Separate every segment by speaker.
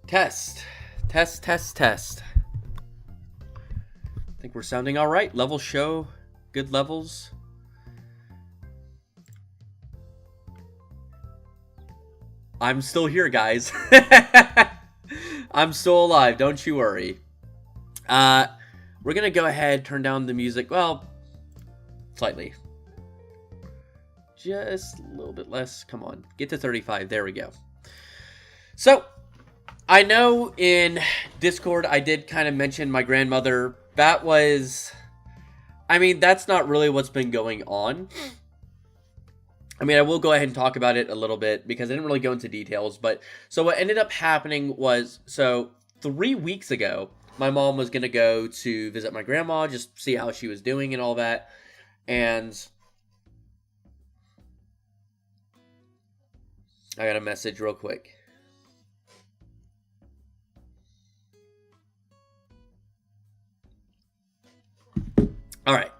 Speaker 1: Test. Test, test, test. I think we're sounding all right. Levels show good levels. I'm still here, guys. I'm still alive. Don't you worry. We're going to go ahead, turn down the music. Well, slightly. Just a little bit less. Come on. Get to 35. There we go. So, I know in Discord I did kind of mention my grandmother. That was... I mean, that's not really what's been going on. I mean, I will go ahead and talk about it a little bit because I didn't really go into details. But, so what ended up happening was, so 3 weeks ago, my mom was going to go to visit my grandma, just see how she was doing and all that. And I got a message real quick. All right.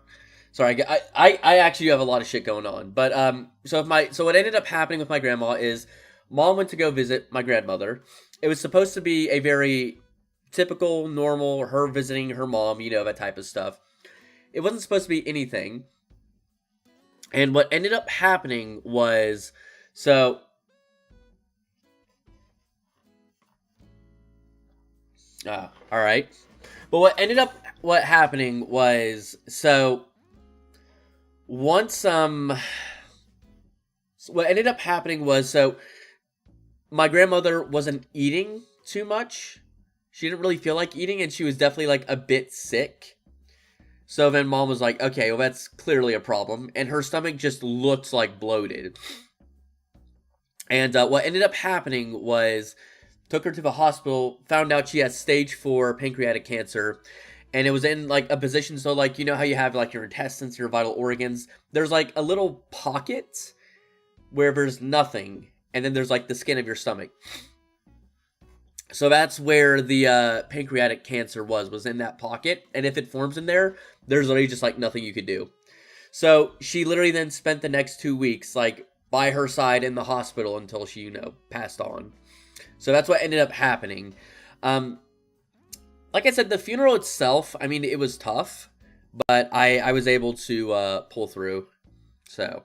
Speaker 1: Sorry, I actually have a lot of shit going on. But so what ended up happening with my grandma is mom went to go visit my grandmother. It was supposed to be a very typical, normal, her visiting her mom, you know, that type of stuff. It wasn't supposed to be anything. And what ended up happening was, so... all right. But what ended up happening was, so... Once, what ended up happening was, so, my grandmother wasn't eating too much. She didn't really feel like eating, and she was definitely, like, a bit sick. So then mom was like, okay, well, that's clearly a problem. And her stomach just looks, like, bloated. And what ended up happening was, took her to the hospital, found out she has stage 4 pancreatic cancer. And it was in, like, a position, so, like, you know how you have, like, your intestines, your vital organs? There's, like, a little pocket where there's nothing. And then there's, like, the skin of your stomach. So that's where the pancreatic cancer was in that pocket. And if it forms in there, there's literally just, like, nothing you could do. So she literally then spent the next 2 weeks, like, by her side in the hospital until she, you know, passed on. So that's what ended up happening. Like I said, the funeral itself, I mean, it was tough, but I was able to pull through, so.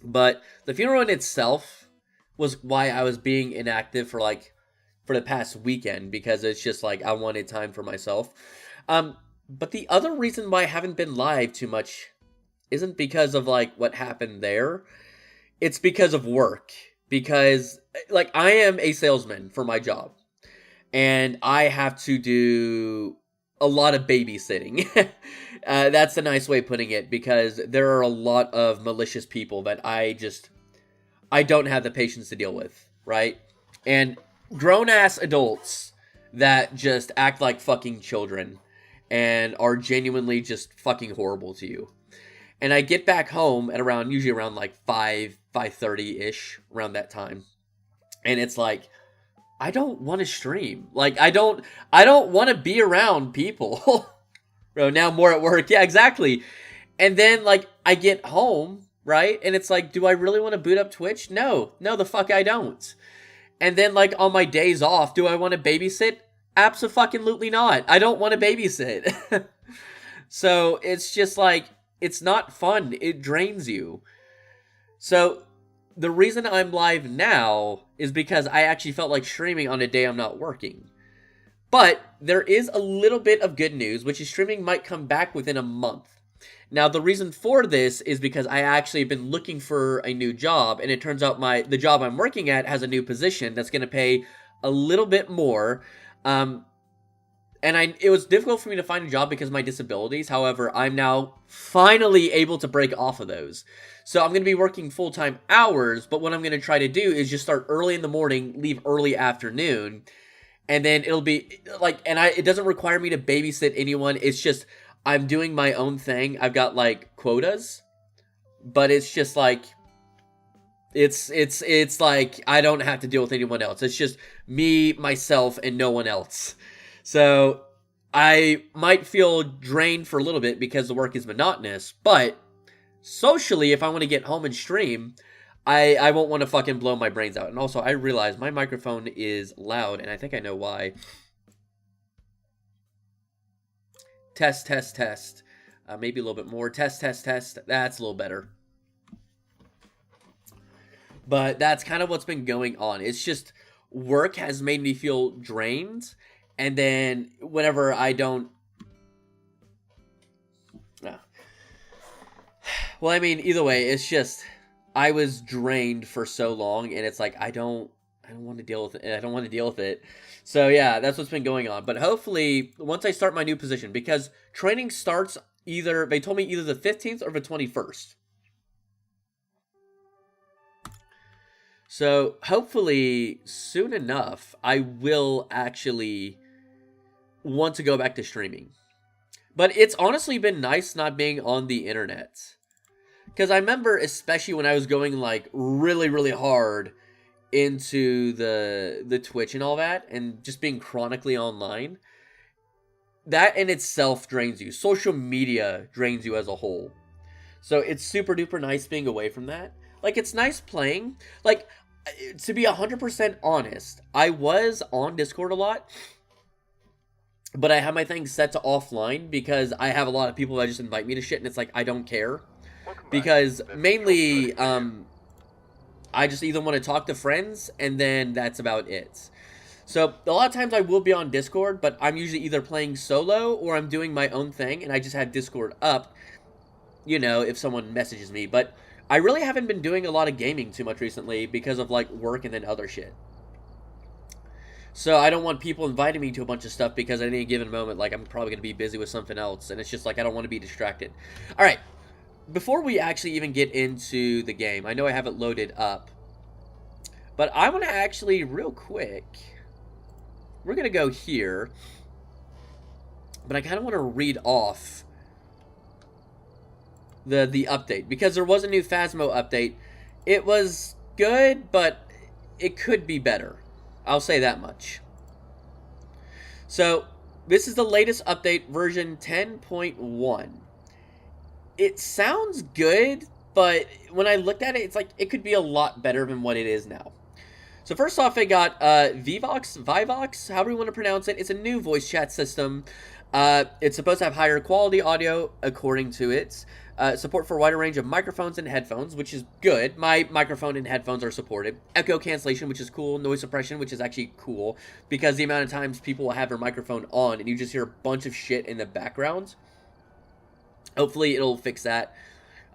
Speaker 1: But the funeral in itself was why I was being inactive for the past weekend, because it's just like I wanted time for myself. But the other reason why I haven't been live too much isn't because of, like, what happened there. It's because of work. Because, like, I am a salesman for my job. And I have to do a lot of babysitting. That's a nice way of putting it, because there are a lot of malicious people that I don't have the patience to deal with, right? And grown-ass adults that just act like fucking children and are genuinely just fucking horrible to you. And I get back home at usually around like 5:30-ish, around that time. And it's like, I don't want to stream. Like, I don't want to be around people. Bro, now I'm more at work. Yeah, exactly. And then, like, I get home, right? And it's like, do I really want to boot up Twitch? No, the fuck I don't. And then, like, on my days off, do I want to babysit? Abso-fucking-lutely not. I don't want to babysit. So, it's just like, it's not fun. It drains you. So, the reason I'm live now is because I actually felt like streaming on a day I'm not working. But there is a little bit of good news, which is streaming might come back within a month. Now, the reason for this is because I actually have been looking for a new job, and it turns out the job I'm working at has a new position that's going to pay a little bit more. And it was difficult for me to find a job because of my disabilities. However, I'm now finally able to break off of those. So I'm going to be working full-time hours, but what I'm going to try to do is just start early in the morning, leave early afternoon, and then it'll be, like, it doesn't require me to babysit anyone. It's just, I'm doing my own thing. I've got, like, quotas, but it's just, like, it's like, I don't have to deal with anyone else. It's just me, myself, and no one else. So, I might feel drained for a little bit because the work is monotonous, but socially, if I want to get home and stream, I won't want to fucking blow my brains out. And also, I realize my microphone is loud, and I think I know why. Test, test, test. Maybe a little bit more. Test, test, test. That's a little better. But that's kind of what's been going on. It's just work has made me feel drained. And then whenever I don't... Well, I mean, either way, it's just... I was drained for so long, and it's like, I don't want to deal with it. I don't want to deal with it. So yeah, that's what's been going on. But hopefully, once I start my new position, because training starts either, they told me either the 15th or the 21st. So hopefully, soon enough, I will actually want to go back to streaming. But it's honestly been nice not being on the internet. Because I remember, especially when I was going, like, really, really hard into the Twitch and all that, and just being chronically online, that in itself drains you. Social media drains you as a whole. So it's super duper nice being away from that. Like, it's nice playing. Like, to be 100% honest, I was on Discord a lot, but I have my things set to offline because I have a lot of people that just invite me to shit, and it's like, I don't care. Because mainly, I just either want to talk to friends, and then that's about it. So, a lot of times I will be on Discord, but I'm usually either playing solo, or I'm doing my own thing, and I just have Discord up, you know, if someone messages me. But I really haven't been doing a lot of gaming too much recently, because of, like, work and then other shit. So, I don't want people inviting me to a bunch of stuff, because at any given moment, like, I'm probably going to be busy with something else, and it's just like, I don't want to be distracted. Alright. Before we actually even get into the game, I know I have it loaded up, but I want to actually, real quick, we're going to go here, but I kind of want to read off the update, because there was a new Phasmo update. It was good, but it could be better. I'll say that much. So, this is the latest update, version 10.1. It sounds good, but when I looked at it, it's like, it could be a lot better than what it is now. So first off, I got Vivox, however you want to pronounce it. It's a new voice chat system. It's supposed to have higher quality audio, according to it. Support for a wider range of microphones and headphones, which is good. My microphone and headphones are supported. Echo cancellation, which is cool. Noise suppression, which is actually cool, because the amount of times people will have their microphone on and you just hear a bunch of shit in the background. Hopefully it'll fix that.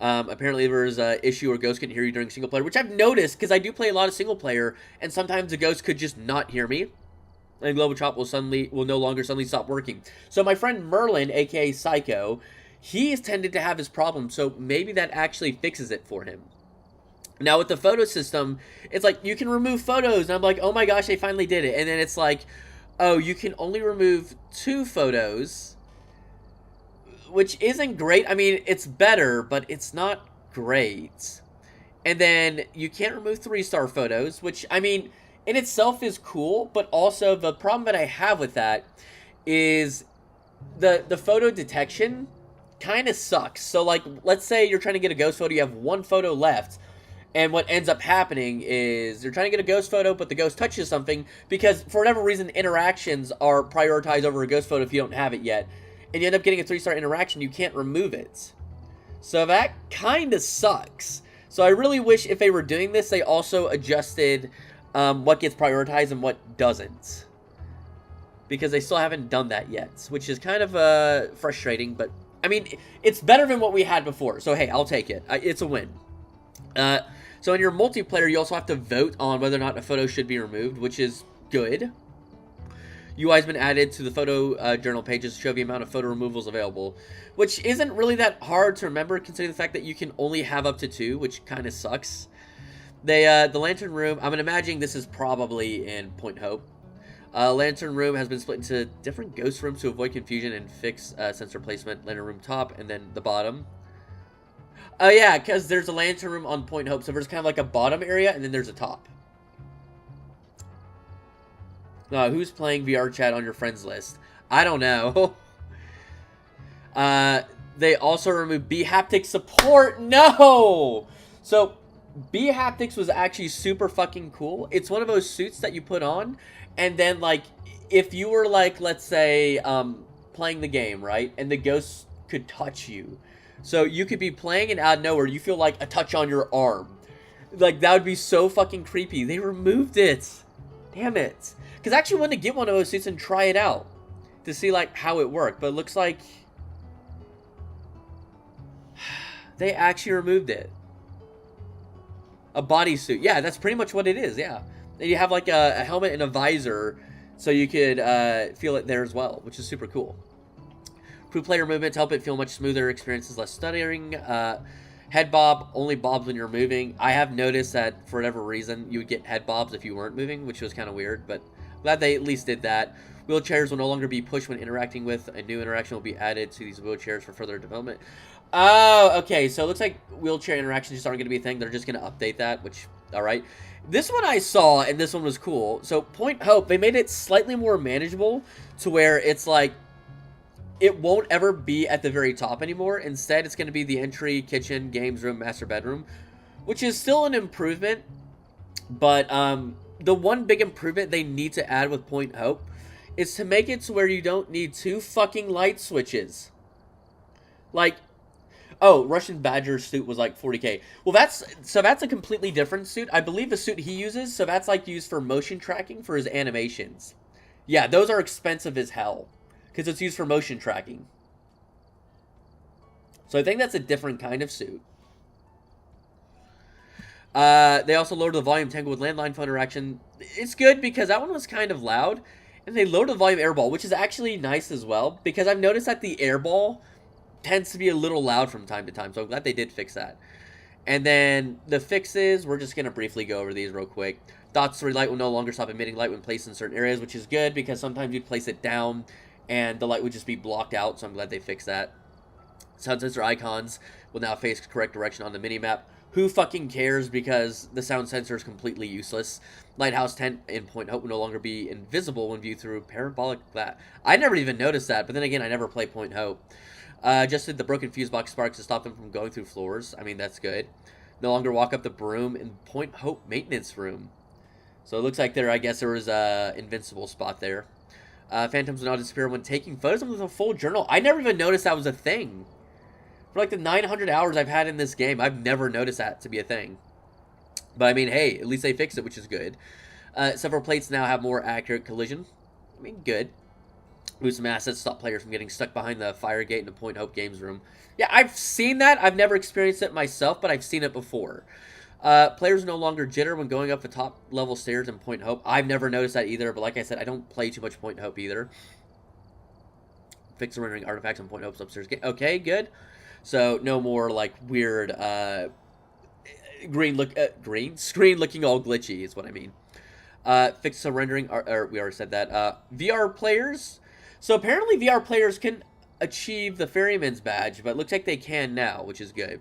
Speaker 1: Apparently there's an issue where ghosts can hear you during single player, which I've noticed because I do play a lot of single player, and sometimes the ghost could just not hear me, and Global Chop will no longer suddenly stop working. So my friend Merlin, aka Psycho, he has tended to have his problem, so maybe that actually fixes it for him. Now with the photo system, it's like you can remove photos, and I'm like, oh my gosh, they finally did it. And then it's like, oh, you can only remove 2 photos. Which isn't great. I mean, it's better, but it's not great. And then you can't remove 3-star photos, which, I mean, in itself is cool, but also the problem that I have with that is the photo detection kind of sucks. So, like, let's say you're trying to get a ghost photo, you have 1 photo left, and what ends up happening is you're trying to get a ghost photo, but the ghost touches something, because for whatever reason, interactions are prioritized over a ghost photo if you don't have it yet. And you end up getting a 3-star interaction, you can't remove it. So that kind of sucks. So I really wish if they were doing this, they also adjusted what gets prioritized and what doesn't. Because they still haven't done that yet, which is kind of frustrating. But, I mean, it's better than what we had before. So, hey, I'll take it. It's a win. So in your multiplayer, you also have to vote on whether or not a photo should be removed, which is good. UI has been added to the photo journal pages to show the amount of photo removals available, which isn't really that hard to remember considering the fact that you can only have up to 2, which kind of sucks. The Lantern Room, I'm imagining this is probably in Point Hope. Lantern Room has been split into different ghost rooms to avoid confusion and fix sensor placement. Lantern Room top and then the bottom. Oh yeah, because there's a Lantern Room on Point Hope, so there's kind of like a bottom area and then there's a top. Who's playing VR chat on your friends list? I don't know. They also removed B haptic support. No! So, B haptics was actually super fucking cool. It's one of those suits that you put on, and then like if you were like, let's say, playing the game, right, and the ghost could touch you, so you could be playing and out of nowhere you feel like a touch on your arm. Like, that would be so fucking creepy. They removed it. Damn it. Because I actually wanted to get one of those suits and try it out to see like how it worked, but it looks like they actually removed it. A bodysuit. Yeah, that's pretty much what it is, yeah. And you have like a helmet and a visor, so you could feel it there as well, which is super cool. Crew player movements help it feel much smoother, experiences less stuttering. Head bob, only bobs when you're moving. I have noticed that for whatever reason, you would get head bobs if you weren't moving, which was kind of weird, but glad they at least did that. Wheelchairs will no longer be pushed when interacting with. A new interaction will be added to these wheelchairs for further development. Oh, okay, so it looks like wheelchair interactions just aren't going to be a thing. They're just going to update that, which, alright. This one I saw, and this one was cool. So, Point Hope, they made it slightly more manageable to where it's like, it won't ever be at the very top anymore. Instead, it's going to be the entry, kitchen, games room, master bedroom, which is still an improvement. But the one big improvement they need to add with Point Hope is to make it to where you don't need 2 fucking light switches. Like, oh, Russian Badger's suit was like 40k. Well, that's a completely different suit. I believe the suit he uses, so that's like used for motion tracking for his animations. Yeah, those are expensive as hell, because it's used for motion tracking. So I think that's a different kind of suit. They also lowered the volume tangle with landline phone interaction. It's good because that one was kind of loud. And they lowered the volume airball, which is actually nice as well, because I've noticed that the airball tends to be a little loud from time to time. So I'm glad they did fix that. And then the fixes, we're just going to briefly go over these real quick. Dots 3 light will no longer stop emitting light when placed in certain areas, which is good because sometimes you'd place it down and the light would just be blocked out, so I'm glad they fixed that. Sound sensor icons will now face correct direction on the minimap. Who fucking cares, because the sound sensor is completely useless. Lighthouse tent in Point Hope will no longer be invisible when viewed through parabolic glass. I never even noticed that, but then again, I never play Point Hope. Adjusted the broken fuse box sparks to stop them from going through floors. I mean, that's good. No longer walk up the broom in Point Hope maintenance room. So it looks like there, I guess there was a invincible spot there. Phantoms will now disappear when taking photos with a full journal. I never even noticed that was a thing. For like the 900 hours I've had in this game, I've never noticed that to be a thing. But I mean, hey, at least they fixed it, which is good. Several plates now have more accurate collision. I mean, good. Lose some assets, stop players from getting stuck behind the fire gate in the Point Hope games room. Yeah, I've seen that. I've never experienced it myself, but I've seen it before. Players no longer jitter when going up the top level stairs in Point Hope. I've never noticed that either, but like I said, I don't play too much Point Hope either. Fix the rendering artifacts on Point Hope's upstairs. Okay, good. So no more like weird screen looking all glitchy is what I mean. Fix the rendering, or we already said that. VR players. So apparently VR players can achieve the Ferryman's badge, but it looks like they can now, which is good.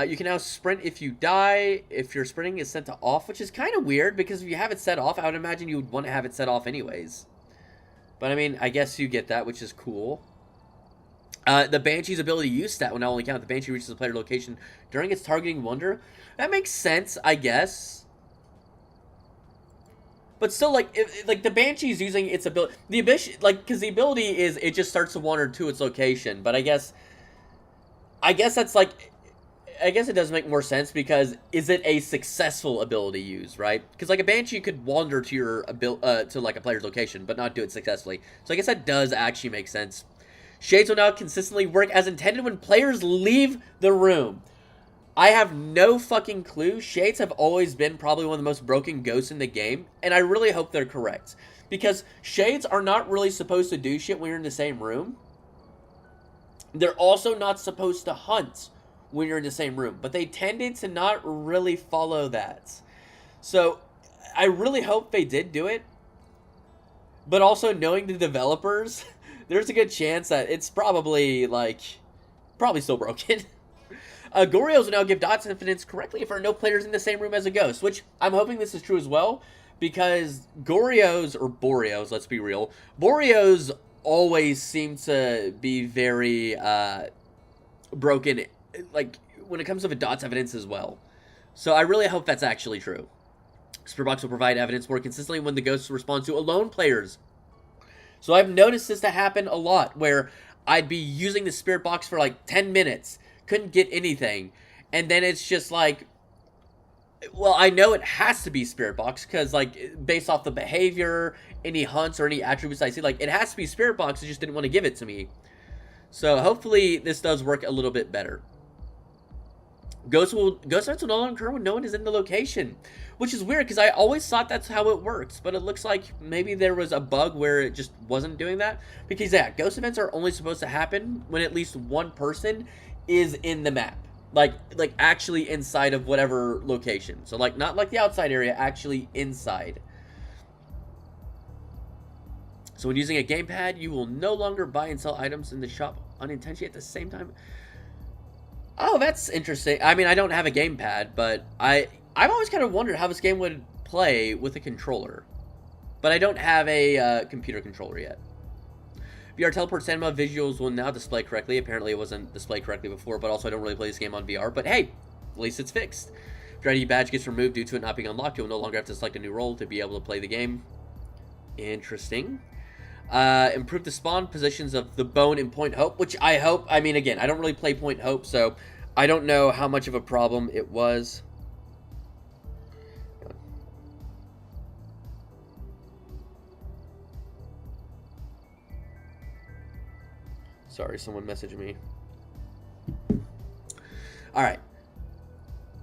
Speaker 1: You can now sprint if you die. If your sprinting is set to off, which is kind of weird, because if you have it set off, I would imagine you would want to have it set off anyways. But I mean, I guess you get that, which is cool. The Banshee's ability use stat will now only count if the Banshee reaches the player location during its targeting wonder. That makes sense, I guess. But still, like the Banshee's using its ability, because the ability is it just starts to wander to its location. But I guess that's like, I guess it does make more sense, because is it a successful ability use, right? Because like a Banshee could wander to your to like a player's location, but not do it successfully. So I guess that does actually make sense. Shades will now consistently work as intended when players leave the room. I have no fucking clue. Shades have always been probably one of the most broken ghosts in the game, and I really hope they're correct. Because Shades are not really supposed to do shit when you're in the same room. They're also not supposed to hunt when you're in the same room, but they tended to not really follow that. So, I really hope they did do it. But also, knowing the developers, there's a good chance that it's probably still broken. Gorios will now give dots infinite correctly if there are no players in the same room as a ghost, which I'm hoping this is true as well, because Gorios, or Boreos, let's be real, Boreos always seem to be very broken, like, when it comes to the dots evidence as well. So I really hope that's actually true. Spirit Box will provide evidence more consistently when the ghosts respond to alone players. So I've noticed this to happen a lot, where I'd be using the Spirit Box for like 10 minutes, couldn't get anything, and then it's just like, well, I know it has to be Spirit Box, because like, based off the behavior, any hunts, or any attributes I see, like, it has to be Spirit Box, it just didn't want to give it to me. So hopefully this does work a little bit better. Ghost events will no longer occur when no one is in the location, which is weird because I always thought that's how it works, but it looks like maybe there was a bug where it just wasn't doing that. Because yeah, ghost events are only supposed to happen when at least one person is in the map, like actually inside of whatever location. So like not like the outside area, actually inside. So when using a gamepad, you will no longer buy and sell items in the shop unintentionally at the same time. Oh, that's interesting. I mean, I don't have a gamepad, but I've always kind of wondered how this game would play with a controller. But I don't have a computer controller yet. VR teleport cinema visuals will now display correctly. Apparently it wasn't displayed correctly before, but also I don't really play this game on VR. But hey, at least it's fixed. If your ID badge gets removed due to it not being unlocked, you'll no longer have to select a new role to be able to play the game. Interesting. Improve the spawn positions of the bone in Point Hope, which I hope, I mean, again, I don't really play Point Hope, so I don't know how much of a problem it was. Sorry, someone messaged me. Alright.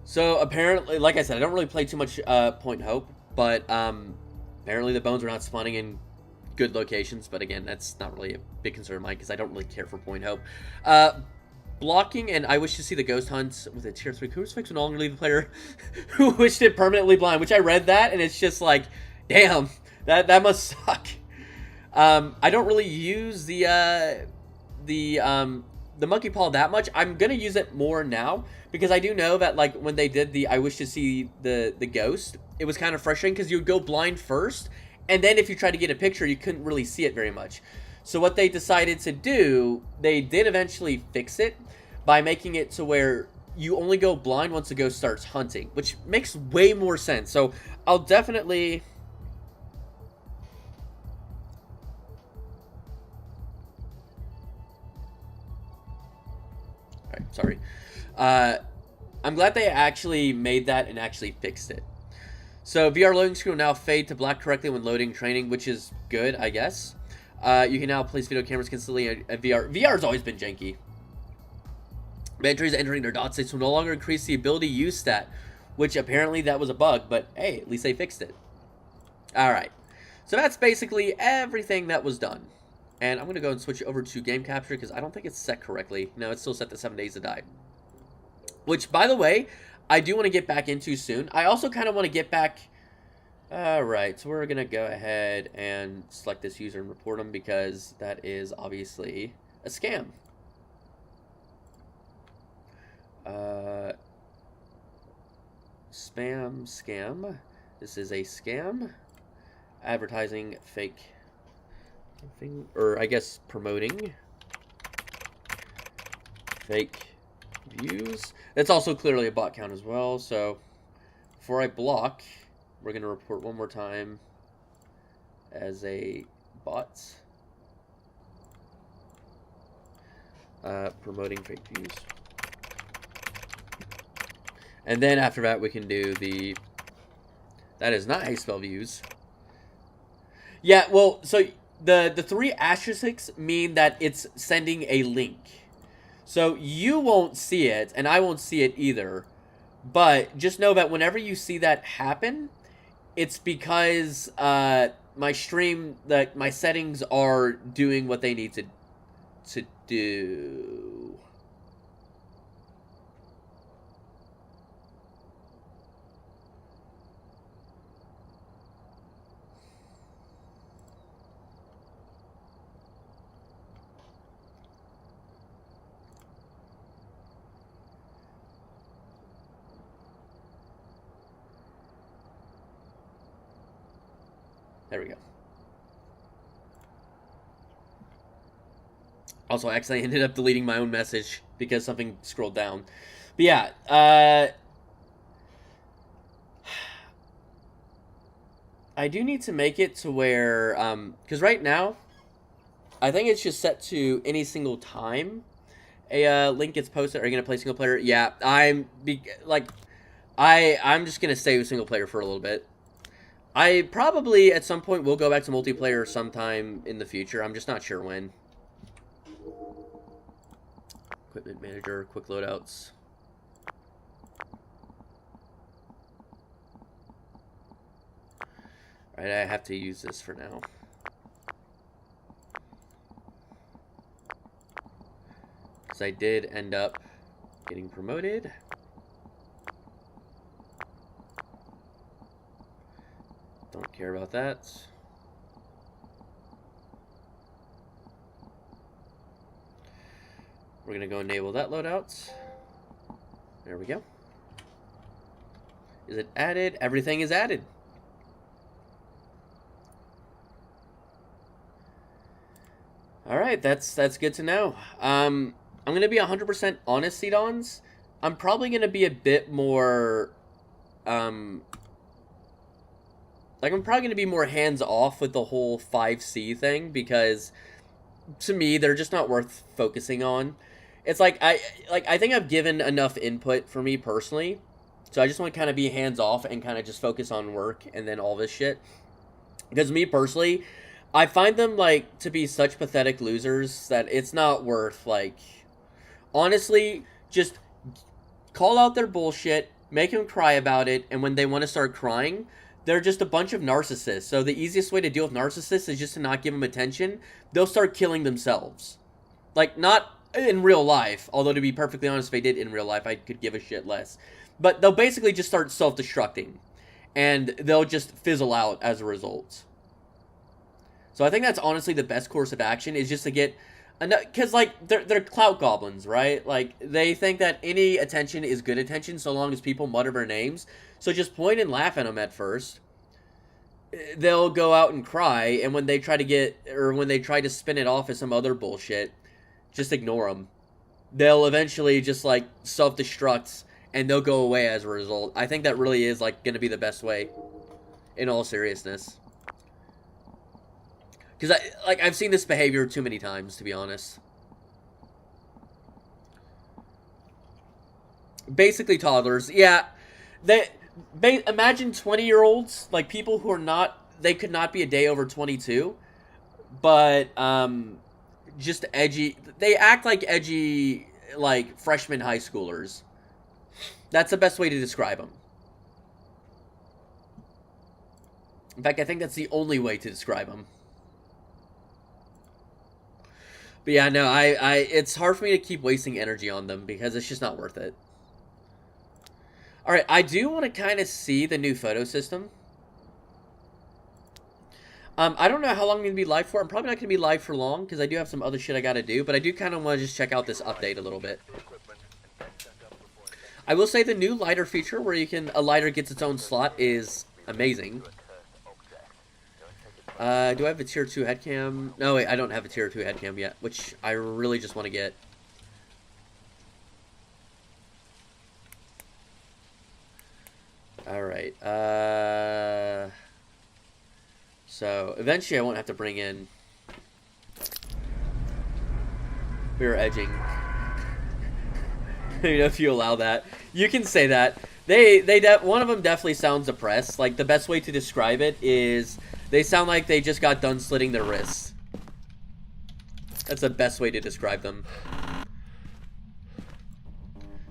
Speaker 1: So, apparently, like I said, I don't really play too much Point Hope, but apparently the bones are not spawning in good locations, but again, that's not really a big concern of mine because I don't really care for Point Hope. Blocking, and I wish to see the ghost hunts with a tier 3 crucifix will no longer leave the player who wished it permanently blind, which I read that, and it's just like, damn, that must suck. I don't really use the monkey paw that much. I'm gonna use it more now because I do know that like when they did the I wish to see the ghost, it was kind of frustrating because you would go blind first, and then if you tried to get a picture, you couldn't really see it very much. So what they decided to do, they did eventually fix it by making it to where you only go blind once the ghost starts hunting, which makes way more sense. So I'll definitely... Alright, sorry. I'm glad they actually made that and actually fixed it. So VR loading screen will now fade to black correctly when loading training, which is good, I guess. You can now place video cameras consistently at VR. VR's always been janky. Entries entering their dot states will no longer increase the ability use stat, which apparently that was a bug, but hey, at least they fixed it. Alright, so that's basically everything that was done. And I'm going to go and switch over to game capture because I don't think it's set correctly. No, it's still set to 7 days to die. Which, by the way, I do want to get back into soon. I also kind of want to get back... Alright, so we're going to go ahead and select this user and report them because that is obviously a scam. Spam, scam. This is a scam. Advertising fake... or I guess promoting fake views. That's also clearly a bot count as well. So before I block, we're going to report one more time as a bot. Promoting fake views. And then after that, we can do the... That is not how you spell views. Yeah, well, so the 3 asterisks mean that it's sending a link. So you won't see it, and I won't see it either. But just know that whenever you see that happen, it's because my stream, my settings are doing what they need to do. There we go. Also, I accidentally ended up deleting my own message because something scrolled down. But yeah, I do need to make it to where, because right now, I think it's just set to any single time a link gets posted. Are you gonna play single player? Yeah, I'm just gonna stay with single player for a little bit. I probably at some point will go back to multiplayer sometime in the future. I'm just not sure when. Equipment manager, quick loadouts. Alright, I have to use this for now. Because I did end up getting promoted. Don't care about that. We're going to go enable that loadout. There we go. Is it added? Everything is added. Alright, that's good to know. I'm going to be 100% honest, Sedons. I'm probably going to be a bit more... I'm probably going to be more hands-off with the whole 5C thing, because to me, they're just not worth focusing on. It's like, I think I've given enough input for me personally, so I just want to kind of be hands-off and kind of just focus on work and then all this shit. Because me personally, I find them, like, to be such pathetic losers that it's not worth, like... Honestly, just call out their bullshit, make them cry about it, and when they want to start crying, they're just a bunch of narcissists. So the easiest way to deal with narcissists is just to not give them attention. They'll start killing themselves. Like, not in real life, although to be perfectly honest, if they did in real life, I could give a shit less. But they'll basically just start self-destructing, and they'll just fizzle out as a result. So I think that's honestly the best course of action, is just to get... Because, like, they're clout goblins, right? Like, they think that any attention is good attention so long as people mutter their names. So just point and laugh at them at first. They'll go out and cry, and when they try to spin it off as some other bullshit, just ignore them. They'll eventually just, like, self-destruct, and they'll go away as a result. I think that really is, like, going to be the best way, in all seriousness. Because, I've seen this behavior too many times, to be honest. Basically toddlers. Yeah. Imagine 20-year-olds, like, people who are not... They could not be a day over 22. But, just edgy... They act like edgy, like, freshman high schoolers. That's the best way to describe them. In fact, I think that's the only way to describe them. But yeah, no, it's hard for me to keep wasting energy on them because it's just not worth it. Alright, I do want to kind of see the new photo system. I don't know how long I'm going to be live for. I'm probably not going to be live for long because I do have some other shit I got to do. But I do kind of want to just check out this update a little bit. I will say the new lighter feature where a lighter gets its own slot is amazing. Do I have a tier 2 headcam? No, wait, I don't have a tier 2 headcam yet, which I really just want to get. Alright, so eventually I won't have to bring in... We are edging. You know, if you allow that. You can say that. One of them definitely sounds depressed. Like, the best way to describe it is... They sound like they just got done slitting their wrists. That's the best way to describe them.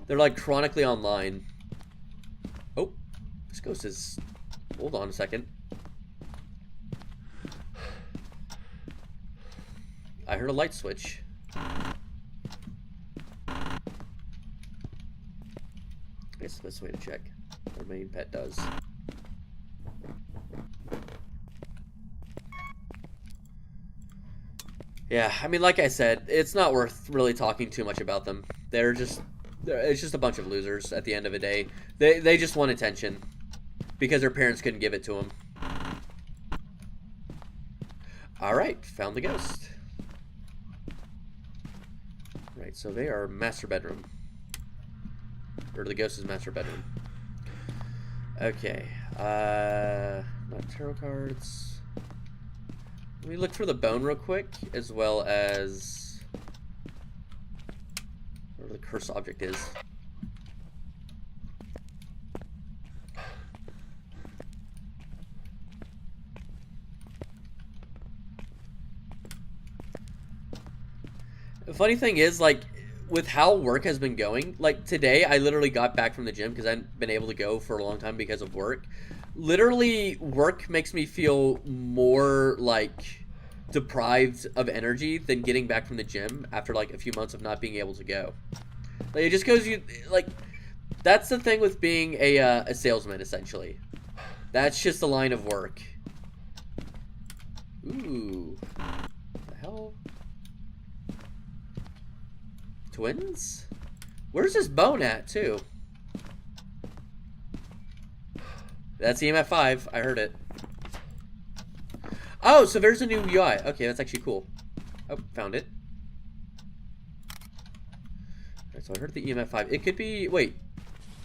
Speaker 1: They're like chronically online. Oh, this ghost is... Hold on a second. I heard a light switch. I guess the best way to check what my main pet does. Yeah, I mean, like I said, it's not worth really talking too much about them. It's just a bunch of losers at the end of the day. They just want attention because their parents couldn't give it to them. Alright, found the ghost. Right, so they are master bedroom. Or the ghost is master bedroom. Okay, Not tarot cards. Let me look for the bone real quick, as well as where the cursed object is. The funny thing is, like, with how work has been going, like today I literally got back from the gym because I hadn't been able to go for a long time because of work. Literally, work makes me feel more like deprived of energy than getting back from the gym after like a few months of not being able to go. Like, it just goes, you like, that's the thing with being a salesman, essentially. That's just the line of work. Ooh, what the hell? Twins? Where's this bone at, too? That's EMF 5. I heard it. Oh, so there's a new UI. Okay, that's actually cool. Oh, found it. Alright, so I heard the EMF 5. It could be... Wait.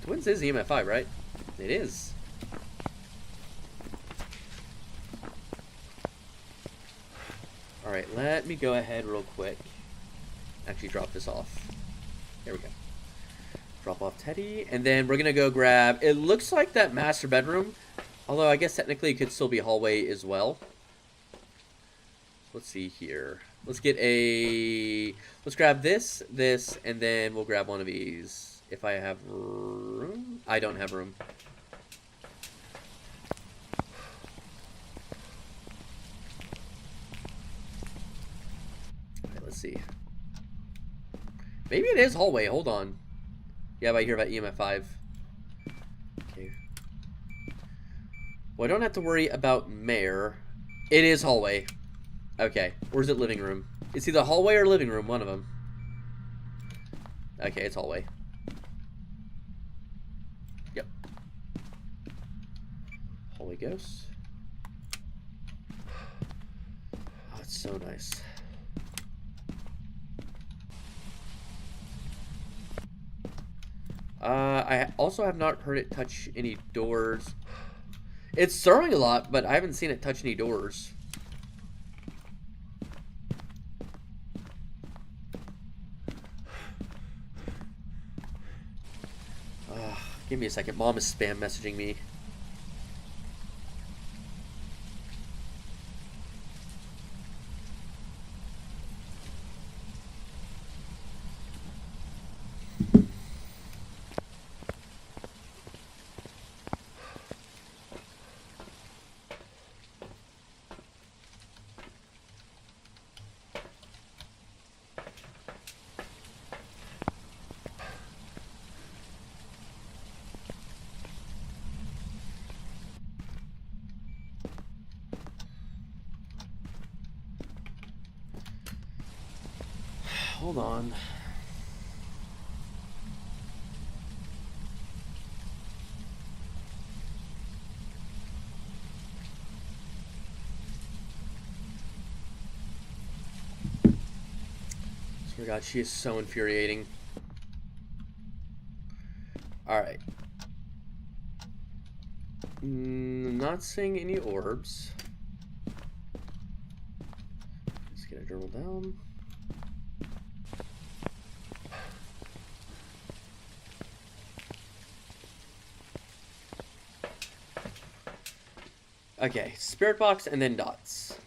Speaker 1: Twins is EMF 5, right? It is. Alright, let me go ahead real quick. Actually drop this off. There we go. Drop off Teddy, and then we're gonna go grab, it looks like that master bedroom, although I guess technically it could still be hallway as well. Let's see here. Let's get a, let's grab this, and then we'll grab one of these. If I have room. I don't have room. Okay, let's see. Maybe it is hallway. Hold on. Yeah, but I hear about EMF 5. Okay. Well, I don't have to worry about Mayor. It is hallway. Okay. Where's it living room? It's either hallway or living room. One of them. Okay, it's hallway. Yep. Hallway ghost. Oh, it's so nice. I also have not heard it touch any doors. It's stirring a lot, but I haven't seen it touch any doors. Give me a second. Mom is spam messaging me. Hold on. Swear to God, she is so infuriating. Alright. Not seeing any orbs. Let's get a journal down. Okay, spirit box and then dots.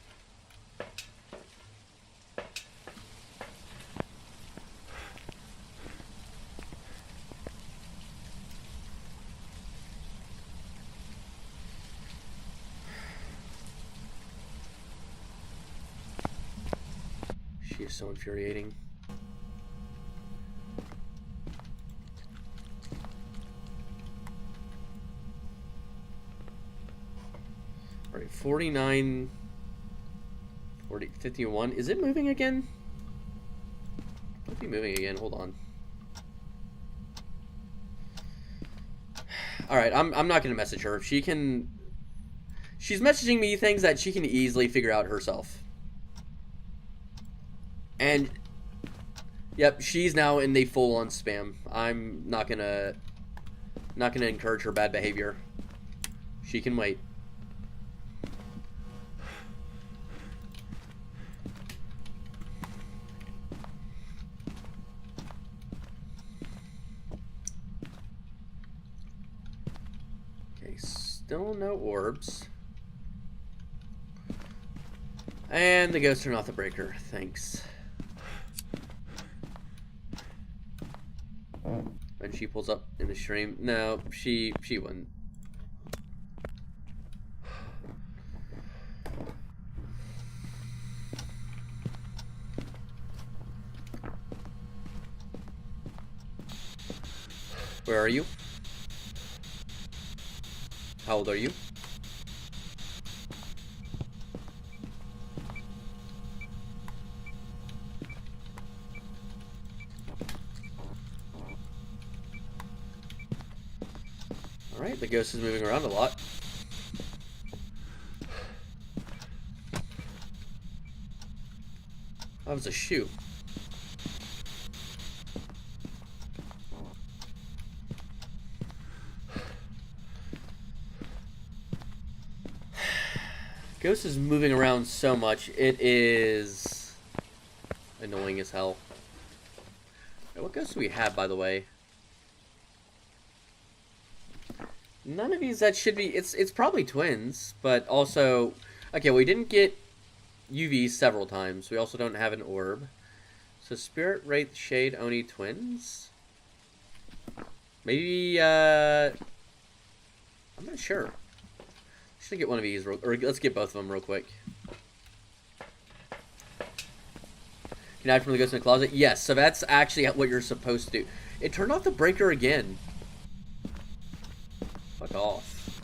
Speaker 1: She is so infuriating. Alright, 49, 40, 51. Is it moving again? It might be moving again. Hold on. Alright, I'm not going to message her. She can... She's messaging me things that she can easily figure out herself. And... Yep, she's now in the full-on spam. I'm not gonna encourage her bad behavior. She can wait. Okay, still no orbs. And the ghost turned off the breaker. Thanks. And she pulls up in the stream. No, she wouldn't. Where are you? How old are you? Alright, the ghost is moving around a lot. That was a shoe. Ghost is moving around so much, it is annoying as hell. What ghosts do we have, by the way? None of these that should be... It's probably twins, but also... Okay, we didn't get UV several times. We also don't have an orb. So Spirit, Wraith, Shade, Oni, twins? Maybe, I'm not sure. Should get one of these, or let's get both of them real quick. Can you hide from the ghost in the closet? Yes, so that's actually what you're supposed to do. It turned off the breaker again. Fuck off.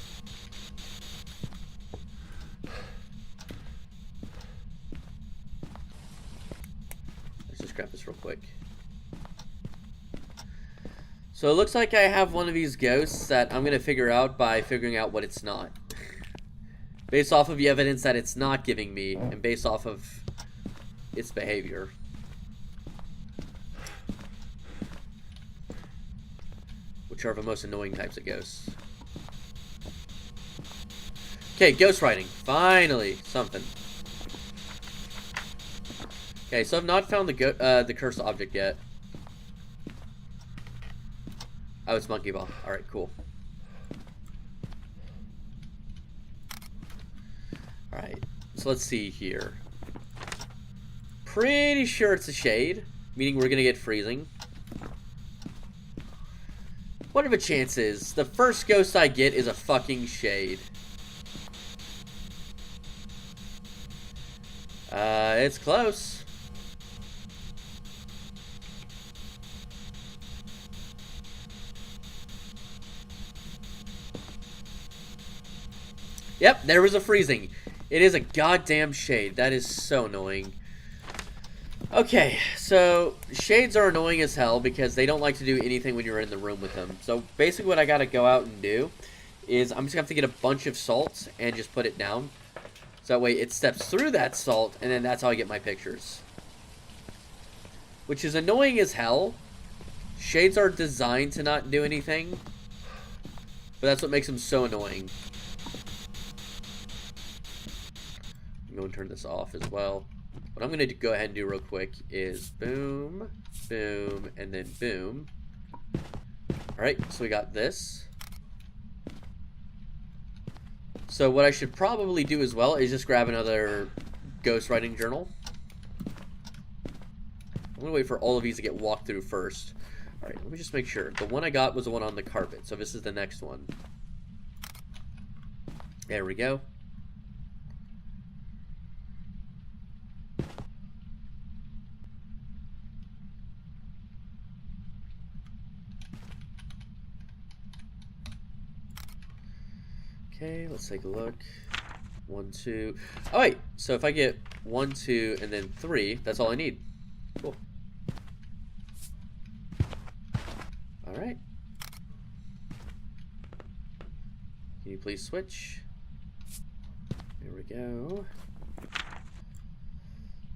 Speaker 1: Let's just grab this real quick. So it looks like I have one of these ghosts that I'm going to figure out by figuring out what it's not. Based off of the evidence that it's not giving me, and based off of its behavior. Which are the most annoying types of ghosts. Okay, ghost writing. Finally, something. Okay, so I've not found the cursed object yet. Oh, it's monkey ball. Alright, cool. Alright, so let's see here. Pretty sure it's a shade, meaning we're gonna get freezing. What are the chances? The first ghost I get is a fucking shade. It's close. Yep, there was a freezing. It is a goddamn shade. That is so annoying. Okay, so shades are annoying as hell because they don't like to do anything when you're in the room with them. So basically what I gotta go out and do is I'm just gonna have to get a bunch of salts and just put it down. So that way it steps through that salt, and then that's how I get my pictures. Which is annoying as hell. Shades are designed to not do anything, but that's what makes them so annoying. I'm going to turn this off as well. What I'm going to go ahead and do real quick is boom, boom, and then boom. Alright, so we got this. So what I should probably do as well is just grab another ghostwriting journal. I'm going to wait for all of these to get walked through first. Alright, let me just make sure. The one I got was the one on the carpet, so this is the next one. There we go. Okay, let's take a look. 1, 2. Oh, wait. So if I get 1, 2, and then 3, that's all I need. Cool. Alright. Can you please switch? There we go.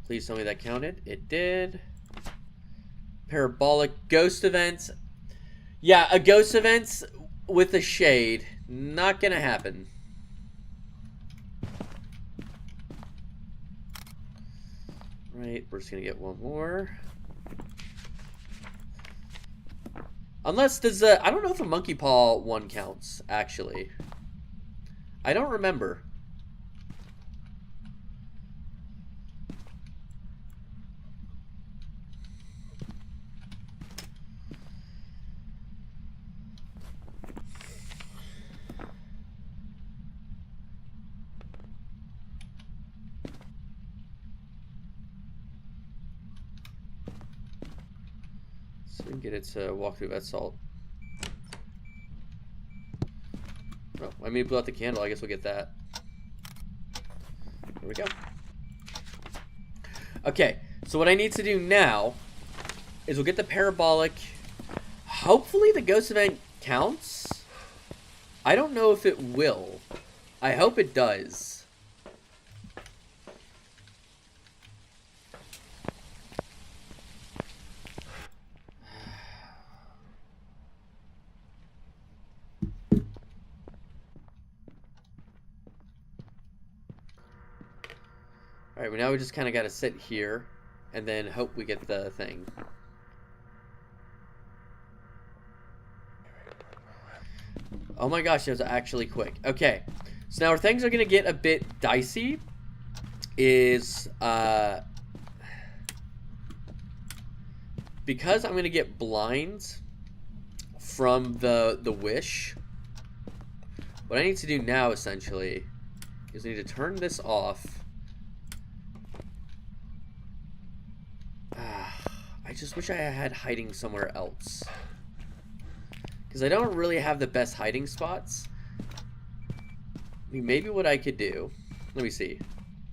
Speaker 1: Please tell me that counted. It did. Parabolic ghost events. Yeah, a ghost event with a shade. Not gonna happen. Right, we're just gonna get one more. Unless does I don't know if a monkey paw one counts, actually. I don't remember. So we can get it to walk through that salt. Oh, I mean, blew out the candle. I guess we'll get that. There we go. Okay, so what I need to do now is we'll get the parabolic. Hopefully the ghost event counts. I don't know if it will. I hope it does. Alright, well now we just kind of got to sit here and then hope we get the thing. Oh my gosh, that was actually quick. Okay, so now where things are going to get a bit dicey is, because I'm going to get blinds from the wish, what I need to do now, essentially, is I need to turn this off. I just wish I had hiding somewhere else. Because I don't really have the best hiding spots. I mean, maybe what I could do... Let me see.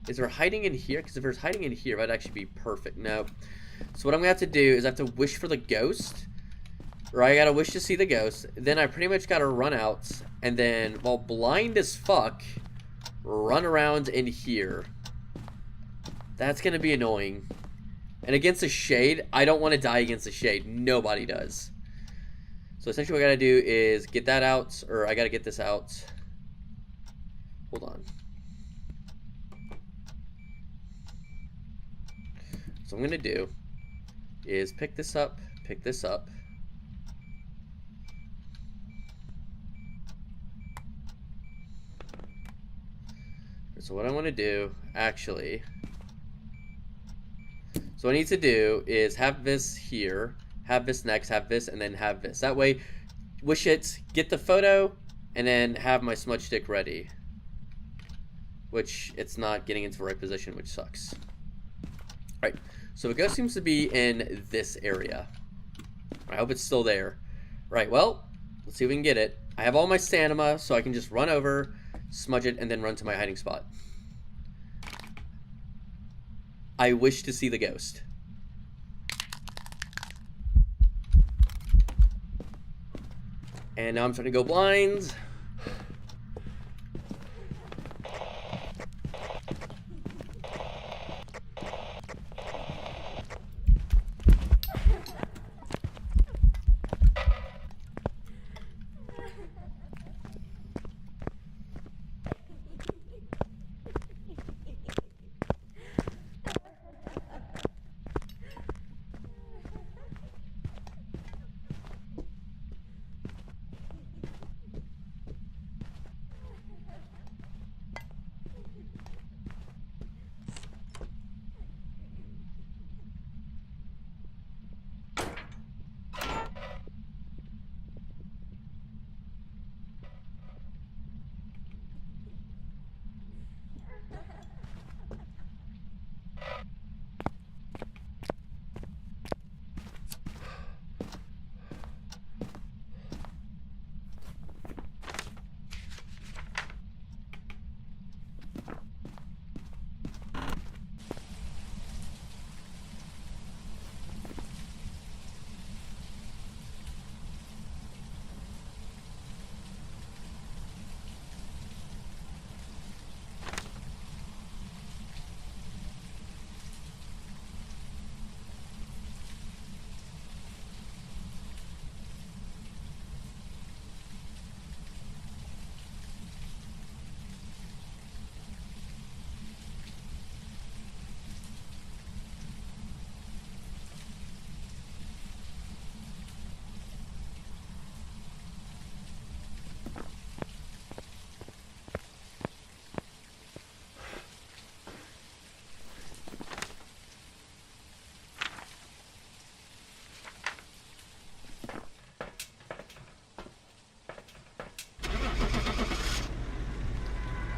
Speaker 1: Is there hiding in here? Because if there's hiding in here, that'd actually be perfect. No. So what I'm going to have to do is I have to wish for the ghost. Or I got to wish to see the ghost. Then I pretty much got to run out. And then, while blind as fuck, run around in here. That's going to be annoying. And against a shade, I don't want to die against a shade. Nobody does. So essentially what I gotta do is get that out, or I gotta get this out. Hold on. So what I'm gonna do is pick this up, pick this up. So what I want to do, actually... So what I need to do is have this here, have this next, have this, and then have this. That way, wish it, get the photo, and then have my smudge stick ready. Which, it's not getting into the right position, which sucks. Alright, so the ghost seems to be in this area. I hope it's still there. Right, well, let's see if we can get it. I have all my stamina, so I can just run over, smudge it, and then run to my hiding spot. I wish to see the ghost. And now I'm starting to go blind.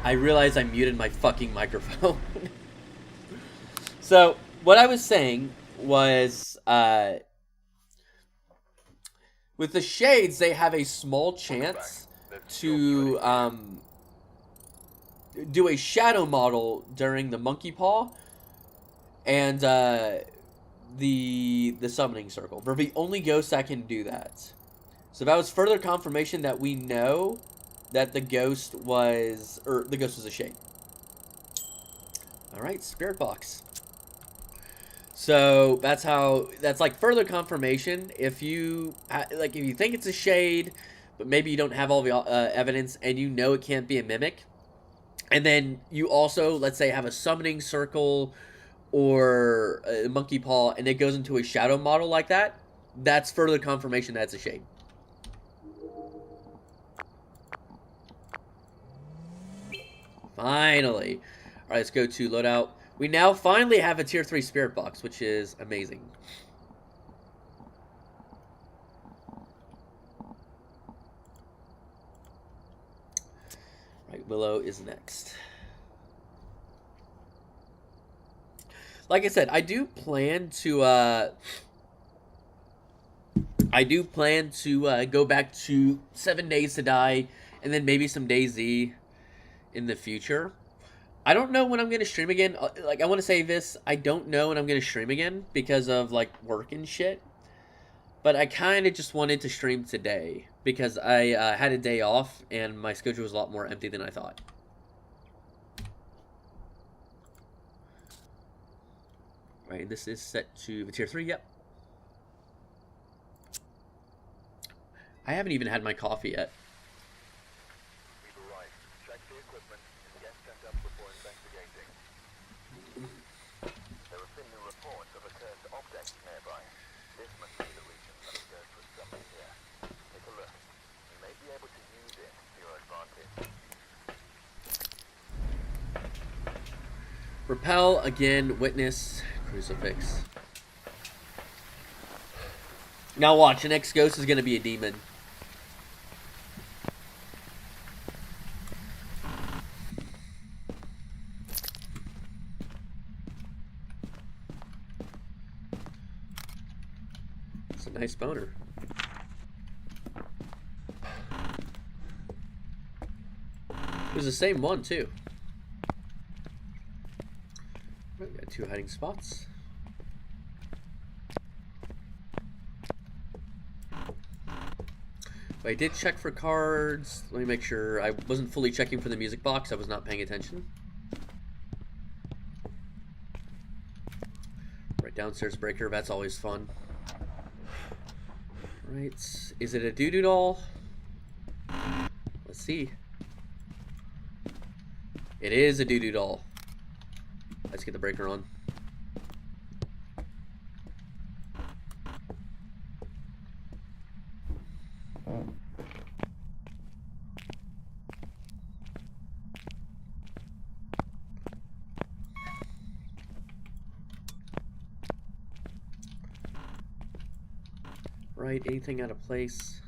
Speaker 1: I realized I muted my fucking microphone. So, what I was saying was, with the shades, they have a small chance to do a shadow model during the monkey paw and the summoning circle. They're the only ghosts that can do that. So that was further confirmation that we know that the ghost was a shade. All right, spirit box. So that's like further confirmation. If you if you think it's a shade, but maybe you don't have all the evidence and you know it can't be a mimic, and then you also, let's say, have a summoning circle or a monkey paw and it goes into a shadow model like that, that's further confirmation that it's a shade. Finally. All right, let's go to loadout. We now finally have a tier 3 spirit box, which is amazing. Right, Willow is next. Like I said, I do plan to go back to 7 Days to Die and then maybe some DayZ in the future. I don't know when I'm going to stream again. Like, I want to say this. I don't know when I'm going to stream again because of, like, work and shit. But I kind of just wanted to stream today because I had a day off and my schedule was a lot more empty than I thought. Right, this is set to the tier 3, yep. I haven't even had my coffee yet. Repel, again, witness, crucifix. Now watch, the next ghost is going to be a demon. It's a nice boner. It was the same one, too. We got 2 hiding spots. I did check for cards. Let me make sure. I wasn't fully checking for the music box. I was not paying attention. Right, downstairs breaker. That's always fun. Right. Is it a doo-doo doll? Let's see. It is a doo-doo doll. Let's get the breaker on. Right, anything out of place?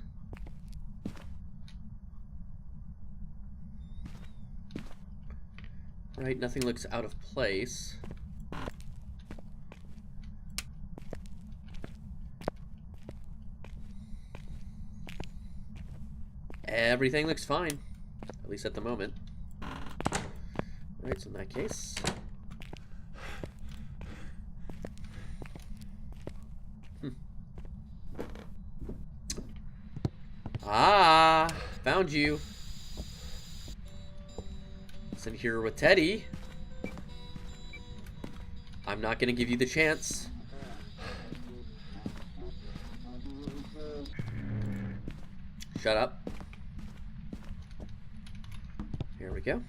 Speaker 1: Right, nothing looks out of place. Everything looks fine, at least at the moment. Right, so in that case... Ah, found you. It's in here with Teddy. I'm not gonna give you the chance. Shut up. Here we go.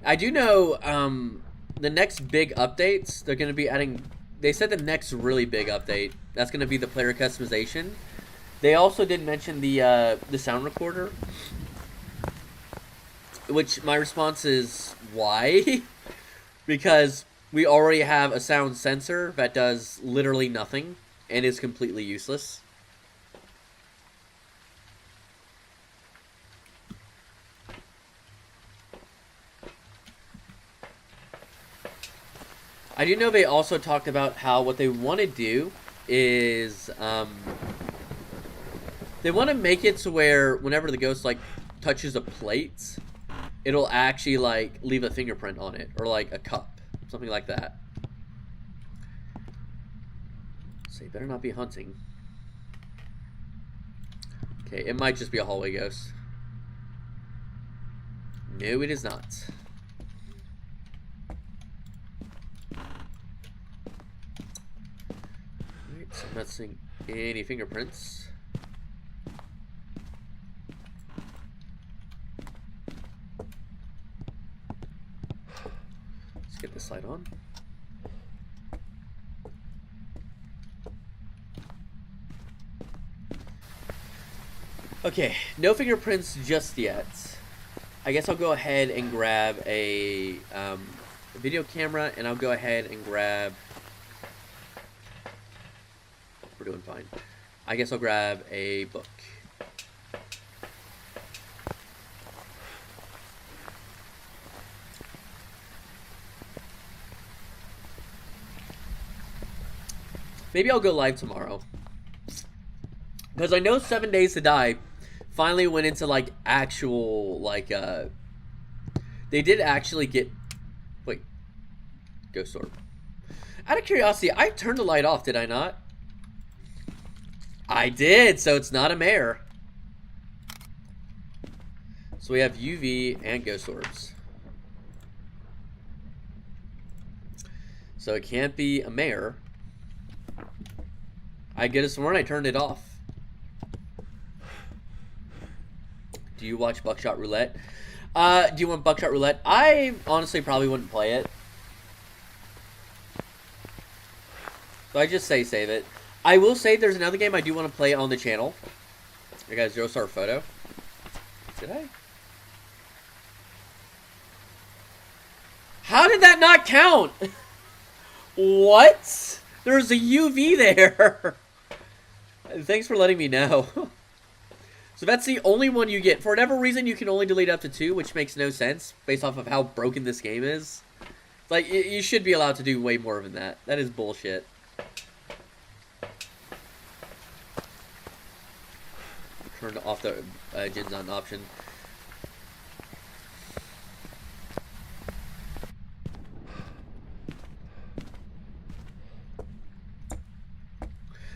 Speaker 1: I do know the next big updates, they're gonna be adding. They said the next really big update, that's going to be the player customization. They also did mention the sound recorder, which my response is, why? Because we already have a sound sensor that does literally nothing and is completely useless. I do know they also talked about how what they want to do is they want to make it to where whenever the ghost like touches a plate, it'll actually like leave a fingerprint on it, or like a cup, something like that. So you better not be hunting. Okay, it might just be a hallway ghost. No, it is not. Alright, so I'm not seeing any fingerprints. Let's get this light on. Okay, no fingerprints just yet. I guess I'll go ahead and grab a video camera, and I'll go ahead and grab... We're doing fine. I guess I'll grab a book. Maybe I'll go live tomorrow. Because I know 7 Days to Die finally went into like actual like they did actually get ghost orb. Out of curiosity, I turned the light off, did I not? I did, so it's not a mare. So we have UV and ghost orbs. So it can't be a mare. I get it sworn I turned it off. Do you watch Buckshot Roulette? Do you want Buckshot Roulette? I honestly probably wouldn't play it. So I just say save it. I will say there's another game I do want to play on the channel. I got a 0-star photo. Did I? How did that not count? What? There's a UV there. Thanks for letting me know. So that's the only one you get. For whatever reason, you can only delete up to 2, which makes no sense based off of how broken this game is. Like, you should be allowed to do way more than that. That is bullshit. Turn off the gens on option.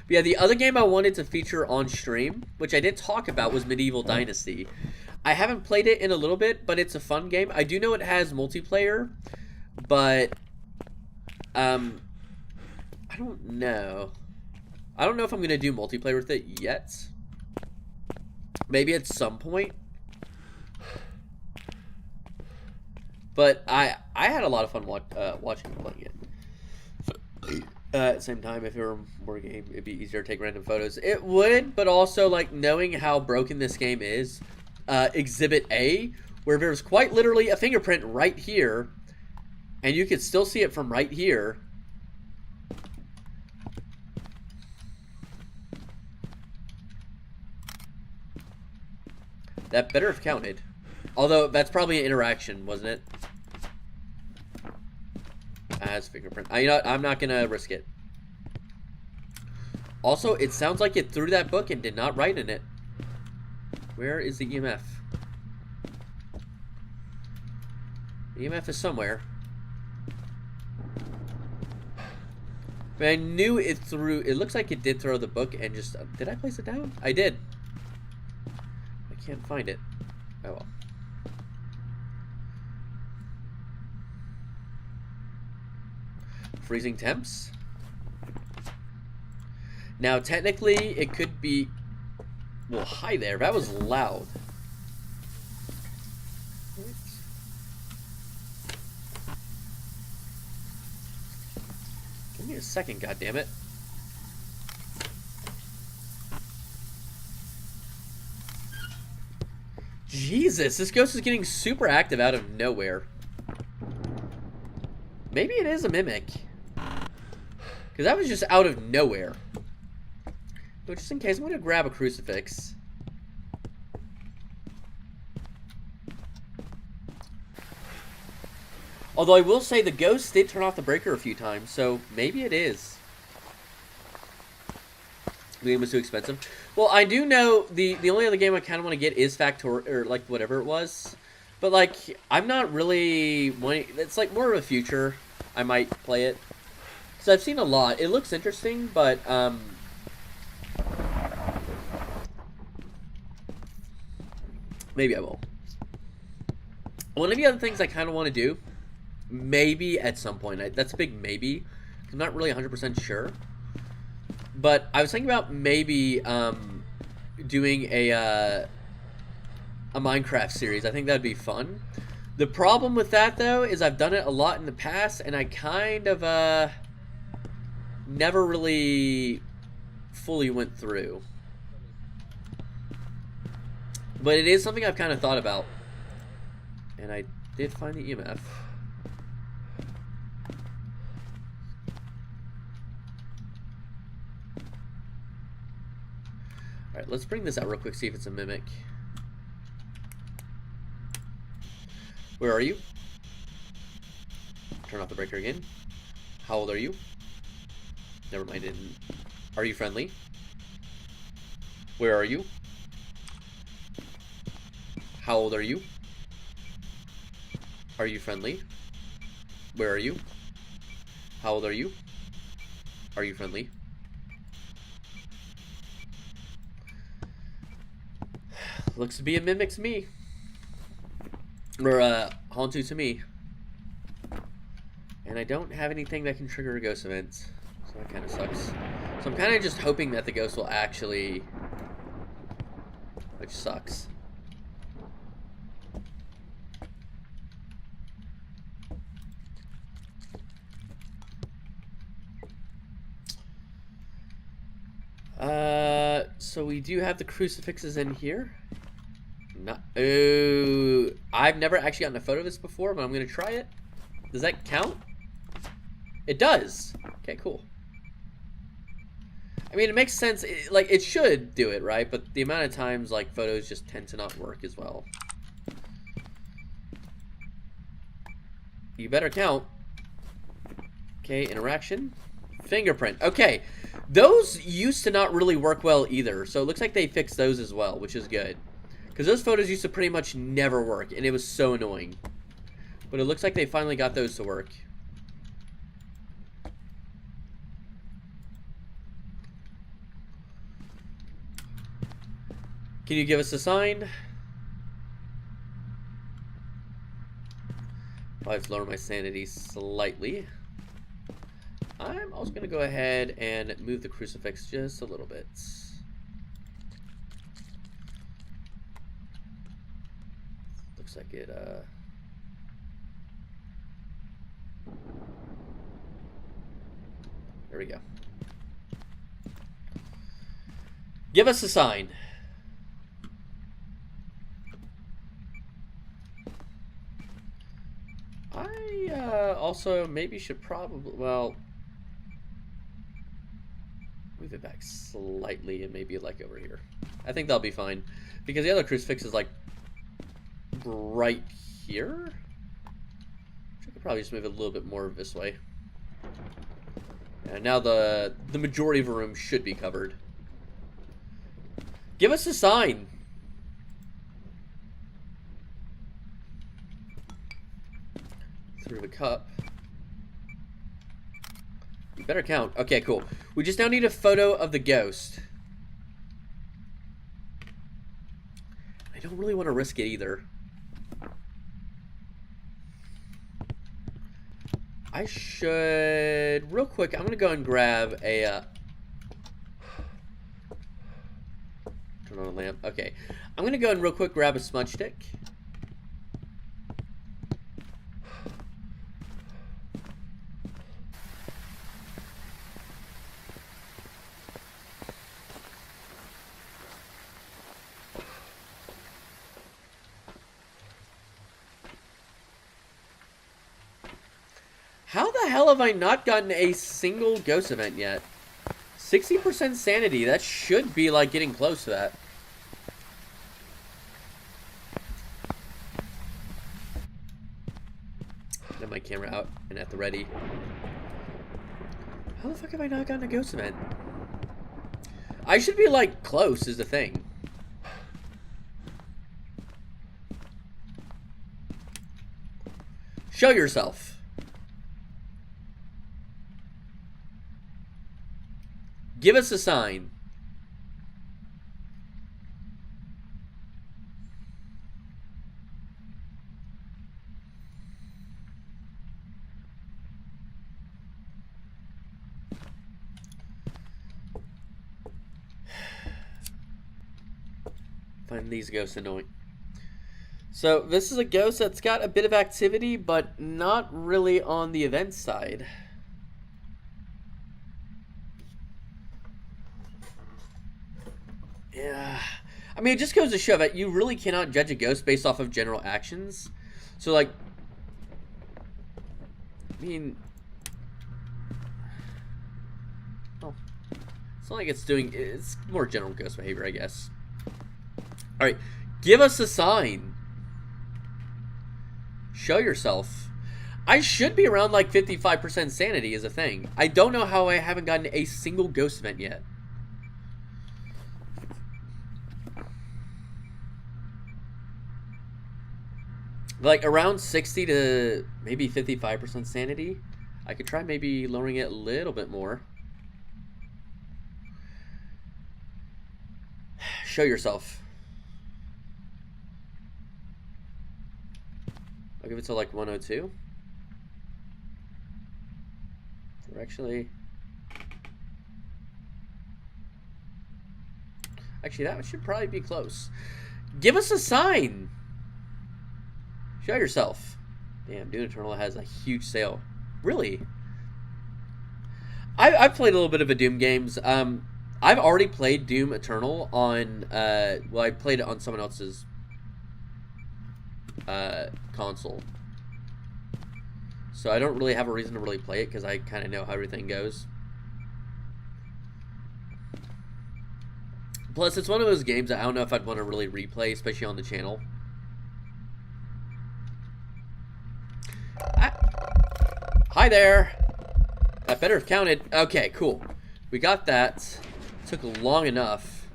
Speaker 1: But yeah, the other game I wanted to feature on stream, which I did talk about, was Medieval Dynasty. I haven't played it in a little bit, but it's a fun game. I do know it has multiplayer, but I don't know. I don't know if I'm going to do multiplayer with it yet. Maybe at some point. But I had a lot of fun watching and playing it. At the same time, if it were more game, it'd be easier to take random photos. It would, but also, like, knowing how broken this game is, Exhibit A, where there's quite literally a fingerprint right here, and you could still see it from right here. That better have counted. Although, that's probably an interaction, wasn't it? As fingerprint. You know what? I'm not gonna risk it. Also, it sounds like it threw that book and did not write in it. Where is the EMF? The EMF is somewhere. But I knew it threw. It looks like it did throw the book and just. Did I place it down? I did. I can't find it. Oh well. Freezing temps. Now, technically, it could be... Well, hi there. That was loud. Give me a second, goddammit. Jesus, this ghost is getting super active out of nowhere. Maybe it is a mimic. Because that was just out of nowhere. But just in case, I'm going to grab a crucifix. Although I will say the ghost did turn off the breaker a few times, so maybe it is. The game was too expensive. Well, I do know the only other game I kind of want to get is Factor, or like whatever it was. But like, I'm not really wanting. It's like more of a future. I might play it because I've seen a lot. It looks interesting, but maybe I will. One of the other things I kind of want to do, maybe at some point. That's a big maybe. I'm not really 100% sure. But I was thinking about maybe doing a Minecraft series. I think that'd be fun. The problem with that, though, is I've done it a lot in the past, and I kind of never really fully went through. But it is something I've kind of thought about. And I did find the EMF. Alright, let's bring this out real quick, see if it's a mimic. Where are you? Turn off the breaker again. How old are you? Never mind, didn't. Are you friendly? Where are you? How old are you? Are you friendly? Where are you? How old are you? Are you friendly? Looks to be a mimic to me. Or Hauntu to me. And I don't have anything that can trigger a ghost event. So that kind of sucks. So I'm kind of just hoping that the ghost will actually... Which sucks. So we do have the crucifixes in here. Not, oh, I've never actually gotten a photo of this before, but I'm gonna try it. Does that count? It does. Okay, cool. I mean, it makes sense. Like, it should do it, right? But the amount of times, like, photos just tend to not work as well. You better count. Okay, interaction. Fingerprint. Okay, those used to not really work well either, so it looks like they fixed those as well, which is good. Because those photos used to pretty much never work, and it was so annoying. But it looks like they finally got those to work. Can you give us a sign? I'll have to lower my sanity slightly. I'm also going to go ahead and move the crucifix just a little bit. Looks like it, there we go. Give us a sign. I, also maybe should probably, well... Move it back slightly and maybe like over here. I think that'll be fine. Because the other crucifix is like right here. I could probably just move it a little bit more this way. And now the majority of the room should be covered. Give us a sign. Through the cup. You better count. Okay, cool. We just now need a photo of the ghost. I don't really want to risk it either. I should... Real quick, I'm going to go and grab a... Turn on a lamp. Okay. I'm going to go and real quick grab a smudge stick. How the hell have I not gotten a single ghost event yet? 60% sanity, that should be like getting close to that. Have my camera out and at the ready. How the fuck have I not gotten a ghost event? I should be, like, close is the thing. Show yourself. Give us a sign. Find these ghosts annoying. So this is a ghost that's got a bit of activity, but not really on the event side. Yeah. I mean, it just goes to show that you really cannot judge a ghost based off of general actions. So, like, I mean, well, it's not like it's more general ghost behavior, I guess. Alright, give us a sign. Show yourself. I should be around like 55% sanity is a thing. I don't know how I haven't gotten a single ghost event yet. Like around 60 to maybe 55% sanity. I could try maybe lowering it a little bit more. Show yourself. I'll give it to like 102. Or actually, that should probably be close. Give us a sign. Show yourself. Damn, Doom Eternal has a huge sale. Really? I've played a little bit of a Doom games. I've already played Doom Eternal on, well, I played it on someone else's console. So I don't really have a reason to really play it because I kind of know how everything goes. Plus, it's one of those games that I don't know if I'd want to really replay, especially on the channel. Hi there! That better have counted. Okay, cool. We got that. Took long enough.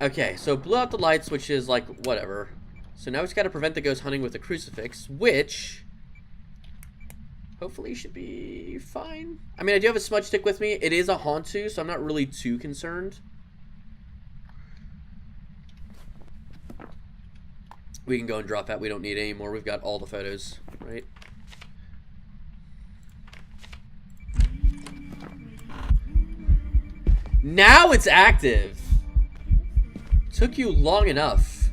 Speaker 1: Okay, so blew out the lights, which is like, whatever. So now we just got to prevent the ghost hunting with a crucifix, which hopefully should be fine. I mean, I do have a smudge stick with me. It is a Hantu, so I'm not really too concerned. We can go and drop that. We don't need any more. We've got all the photos, right? Now it's active. Took you long enough.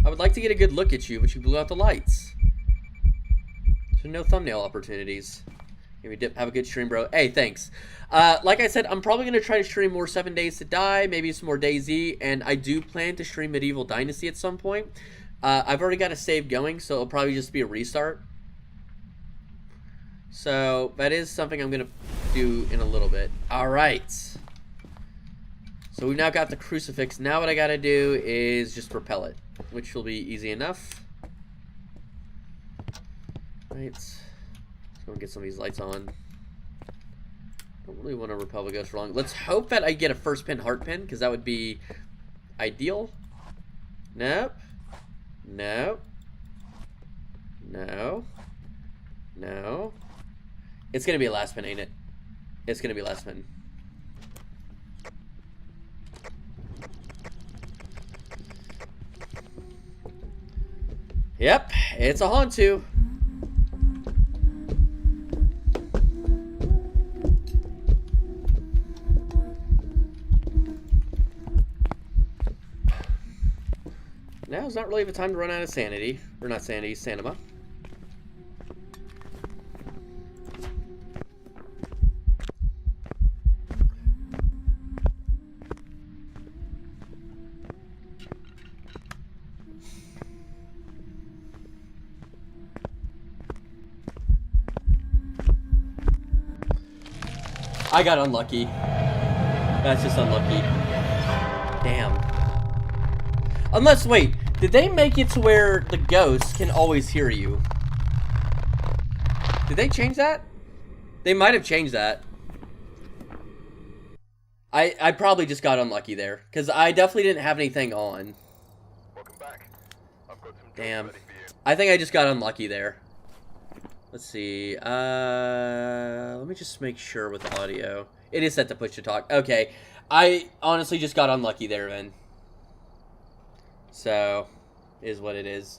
Speaker 1: I would like to get a good look at you, but you blew out the lights. So no thumbnail opportunities. Maybe have a good stream, bro. Hey, thanks. Like I said, I'm probably going to try to stream more 7 Days to Die, maybe some more DayZ, and I do plan to stream Medieval Dynasty at some point. I've already got a save going, so it'll probably just be a restart. So that is something I'm going to do in a little bit. Alright. So we've now got the crucifix. Now what I got to do is just repel it, which will be easy enough. Right. Let's go and get some of these lights on. Don't really want to repel the ghost wrong. Let's hope that I get a first pin heart pin, because that would be ideal. Nope. No. No. No. It's going to be a last pin, ain't it? It's going to be last pin. Yep, it's a Hantu. Now is not really the time to run out of sanity. Or not sanity, Sanima. I got unlucky. That's just unlucky. Damn. Unless, wait, did they make it to where the ghost can always hear you? Did they change that? They might have changed that. I probably just got unlucky there, because I definitely didn't have anything on.
Speaker 2: Welcome back. I've got some
Speaker 1: Damn.
Speaker 2: ready for you.
Speaker 1: I think I just got unlucky there. Let's see. Let me just make sure with audio. It is set to push to talk. Okay. I honestly just got unlucky there, then. So, is what it is.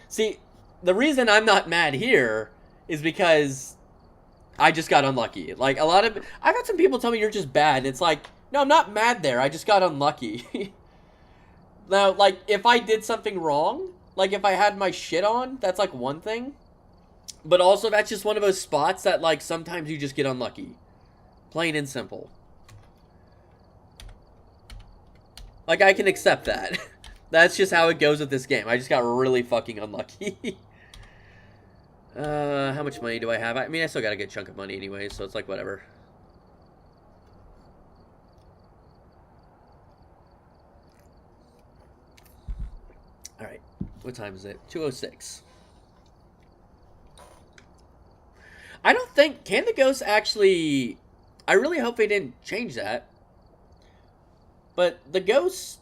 Speaker 1: See, the reason I'm not mad here is because I just got unlucky. Like, I've had some people tell me you're just bad. And it's like, no, I'm not mad there. I just got unlucky. Now, like, if I did something wrong, like, if I had my shit on, that's, like, one thing. But also, that's just one of those spots that, like, sometimes you just get unlucky. Plain and simple. Like, I can accept that. That's just how it goes with this game. I just got really fucking unlucky. How much money do I have? I mean, I still got a good chunk of money anyway, so it's like, whatever. Alright. What time is it? 2:06. I don't think... Can the ghosts actually... I really hope they didn't change that. But the ghosts...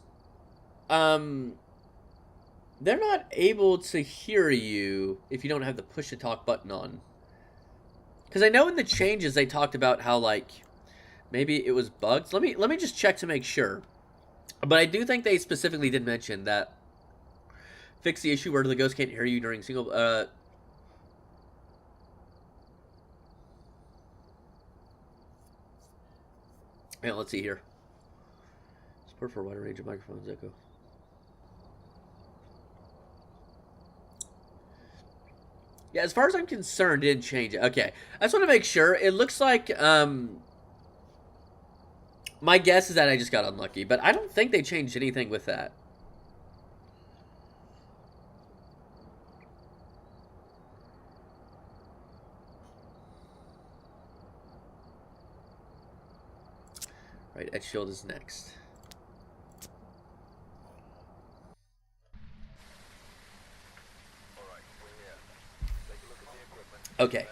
Speaker 1: They're not able to hear you if you don't have the push to talk button on. Because I know in the changes they talked about how, like, maybe it was bugs. Let me just check to make sure. But I do think they specifically did mention that fix the issue where the ghost can't hear you during single... Yeah, let's see here. Support for a wider range of microphones, echo. Yeah, as far as I'm concerned, it didn't change it. Okay, I just want to make sure. It looks like, my guess is that I just got unlucky, but I don't think they changed anything with that. Right, Edge Shield is next. Okay.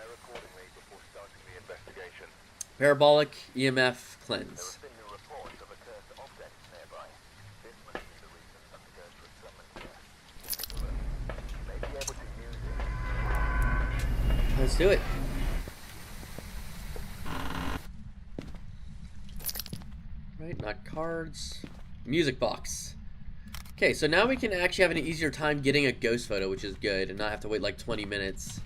Speaker 1: Parabolic EMF cleanse. Let's do it. Right, not cards. Music box. Okay, so now we can actually have an easier time getting a ghost photo, which is good, and not have to wait like 20 minutes.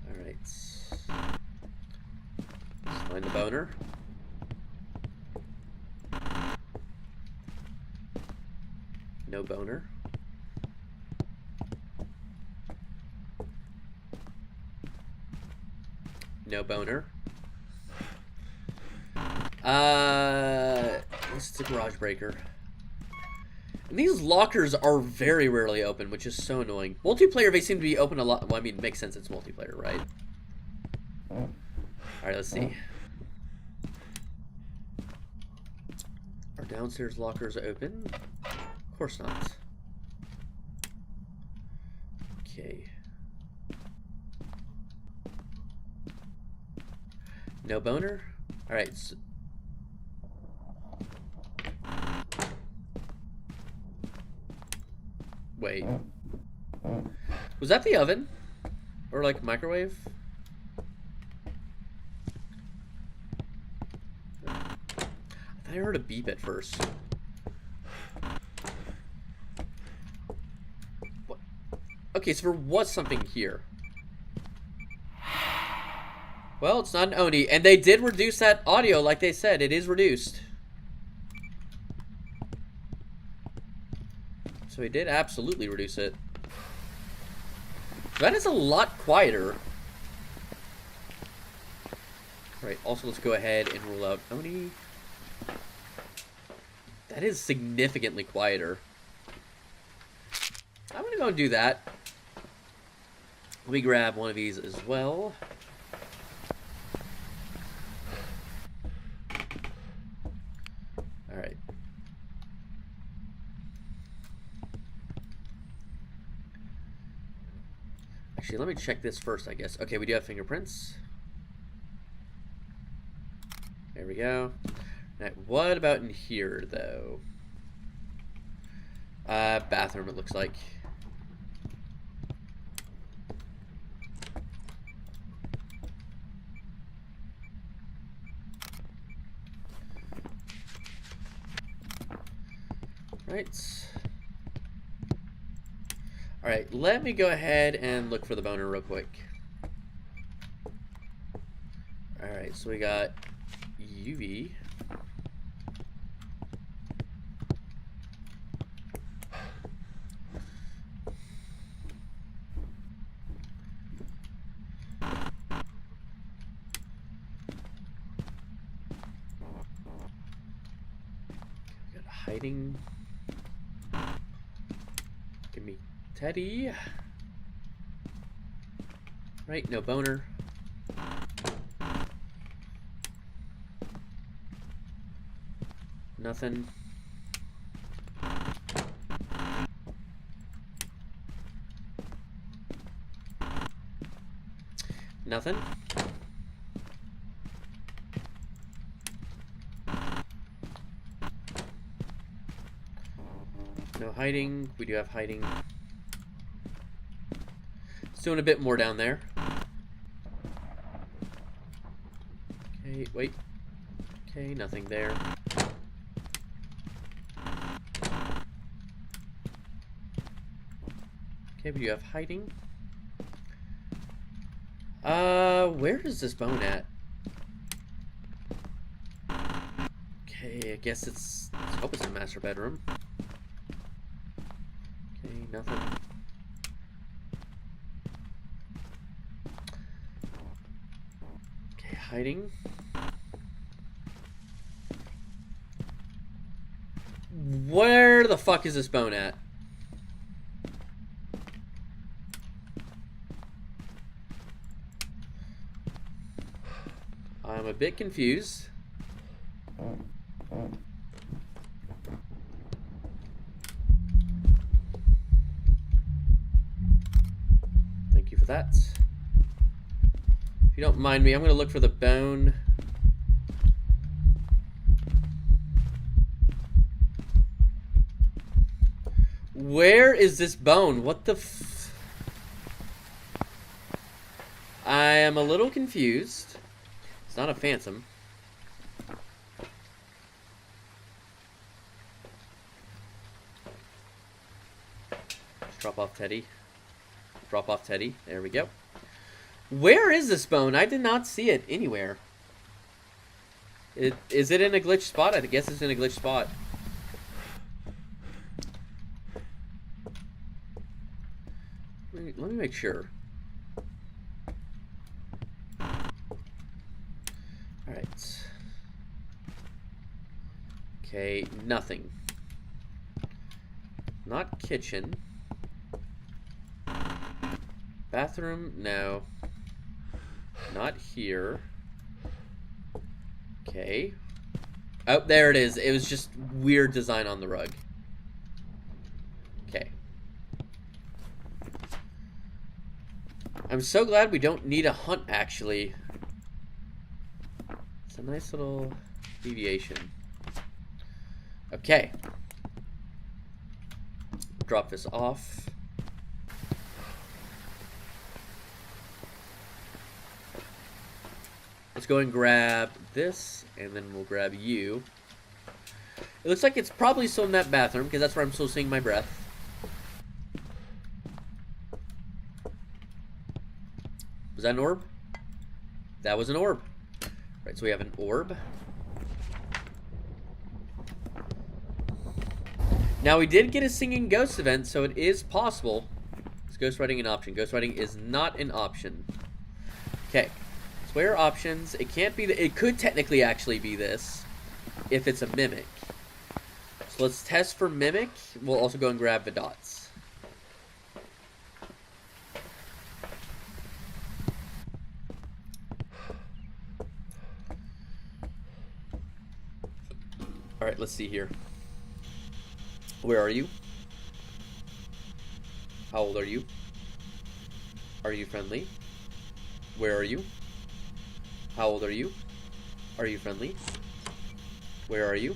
Speaker 1: Alright. Let's find the boner. No boner. No boner. What's the garage breaker? And these lockers are very rarely open, which is so annoying. Multiplayer, they seem to be open a lot. Well, I mean, it makes sense it's multiplayer, right? Alright, let's see. Are downstairs lockers open? Of course not. Okay. No boner? Alright. So wait. Was that the oven? Or like microwave? I thought I heard a beep at first. What? Okay, so there was something here. Well, it's not an Oni, and they did reduce that audio, like they said. It is reduced. So he did absolutely reduce it. That is a lot quieter. Right, also let's go ahead and rule out Oni. That is significantly quieter. I'm gonna go and do that. Let me grab one of these as well. Alright. Actually, let me check this first, I guess. Okay, we do have fingerprints. There we go. Right, what about in here, though? Bathroom, it looks like. Right. Alright, let me go ahead and look for the boner real quick. Alright, so we got UV. We got hiding. Give me Teddy. Right, no boner. Nothing. Nothing. No hiding. We do have hiding. It's doing a bit more down there. Okay, wait. Okay, nothing there. Okay, we do have hiding. Where is this bone at? Okay, I guess it's... Let's hope it's in the master bedroom. Okay, nothing. Okay, hiding. Where the fuck is this bone at? I'm a bit confused. Thank you for that. If you don't mind me, I'm going to look for the bone. Where is this bone? What the f... I am a little confused. It's not a phantom. Just drop off Teddy. Drop off Teddy. There we go. Where is this bone? I did not see it anywhere. Is it in a glitch spot? I guess it's in a glitch spot. Let me make sure. Alright. Okay, nothing. Not kitchen. Bathroom, no. Not here. Okay. Oh, there it is. It was just weird design on the rug. Okay. I'm so glad we don't need a hunt, actually. It's a nice little deviation. Okay. Drop this off. Let's go and grab this, and then we'll grab you. It looks like it's probably still in that bathroom, because that's where I'm still seeing my breath. Was that an orb? That was an orb. Right, so we have an orb. Now, we did get a singing ghost event, so it is possible. Is ghostwriting an option? Ghostwriting is not an option. Okay. So where are options? It can't be it could technically actually be this if it's a mimic. So let's test for mimic. We'll also go and grab the dots. Alright, let's see here. Where are you? How old are you? Are you friendly? Where are you? How old are you? Are you friendly? Where are you?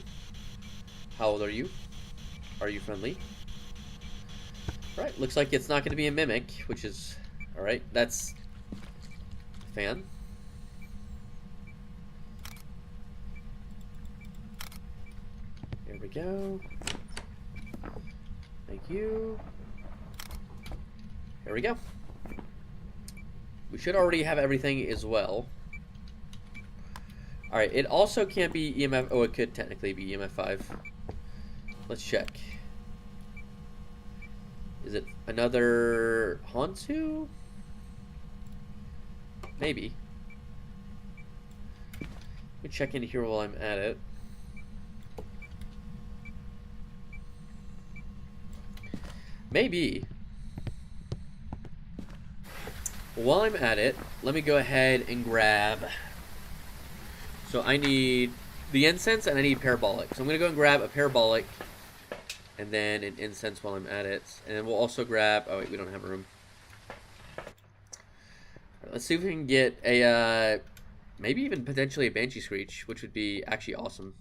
Speaker 1: How old are you? Are you friendly? Right, looks like it's not going to be a mimic, which is... Alright, that's... fan. Here we go. Thank you. Here we go. We should already have everything as well. Alright, it also can't be EMF... Oh, it could technically be EMF 5. Let's check. Is it another Hantu? Maybe. Let me check in here while I'm at it. Maybe. While I'm at it, let me go ahead and grab... So I need the incense and I need parabolic. So I'm going to go and grab a parabolic and then an incense while I'm at it. And then we'll also grab... Oh, wait, we don't have room. Right, let's see if we can get a... maybe even potentially a Banshee Screech, which would be actually awesome.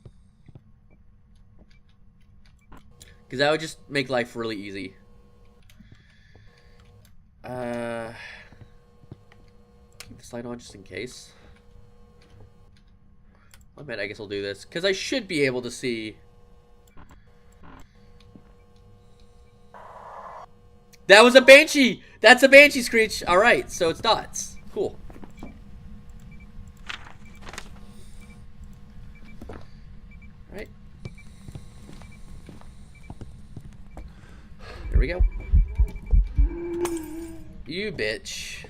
Speaker 1: Because that would just make life really easy. Keep this light on just in case. I bet I guess I'll do this. Because I should be able to see... That was a Banshee! That's a Banshee Screech! Alright, so it's dots. Cool. Alright. Here we go. You bitch.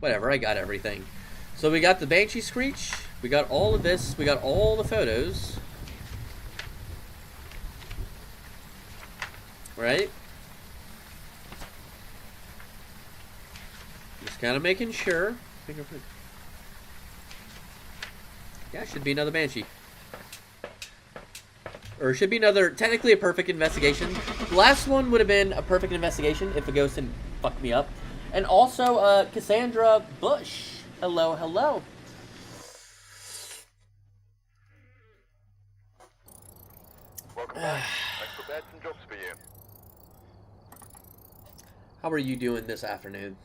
Speaker 1: Whatever, I got everything. So we got the Banshee Screech. We got all of this. We got all the photos. Right? Just kind of making sure. Fingerprint. Yeah, should be another Banshee. Or should be another, technically a perfect investigation. The last one would have been a perfect investigation if the ghost didn't fuck me up. And also, Cassandra Bush. Hello, hello.
Speaker 2: Welcome back. I prepared some jobs for you.
Speaker 1: How are you doing this afternoon?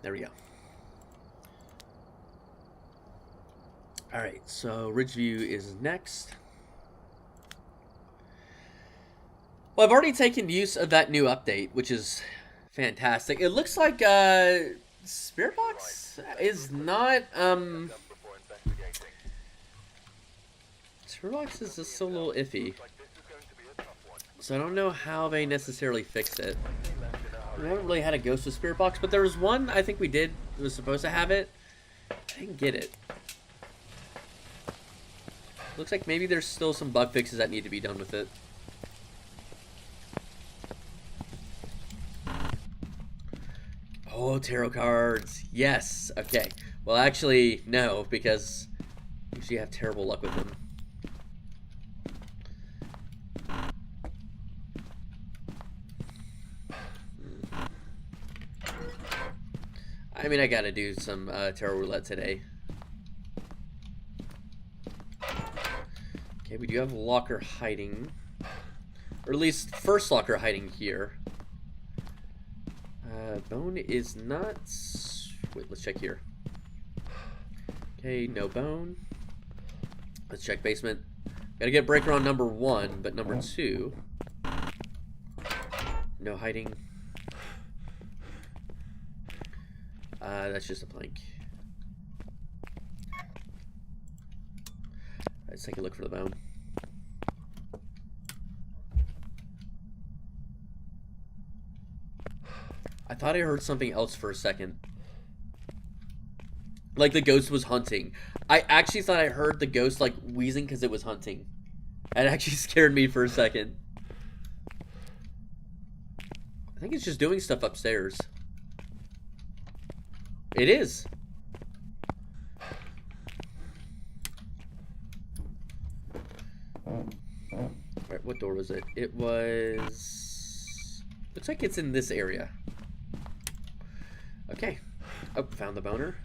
Speaker 1: There we go. Alright, so Ridgeview is next. Well, I've already taken use of that new update, which is fantastic. It looks like Spirit Box is not Spirit Box is just still a little iffy. So I don't know how they necessarily fixed it. We haven't really had a ghost with Spirit Box, but there was one I think we did. It was supposed to have it. I didn't get it. Looks like maybe there's still some bug fixes that need to be done with it. Oh, tarot cards. Yes. Okay. Well, actually, no, because I usually have terrible luck with them. I mean, I gotta do some tarot roulette today. Okay, we do have locker hiding. Or at least first locker hiding here. Bone is not... Wait, let's check here. Okay, no bone. Let's check basement. Gotta get breaker on number 1, but number 2... No hiding. That's just a plank. Let's take a look for the bone. I thought I heard something else for a second. Like the ghost was hunting. I actually thought I heard the ghost like wheezing because it was hunting. It actually scared me for a second. I think it's just doing stuff upstairs. It is. What door was it? It was... Looks like it's in this area. Okay. Oh, found the boner.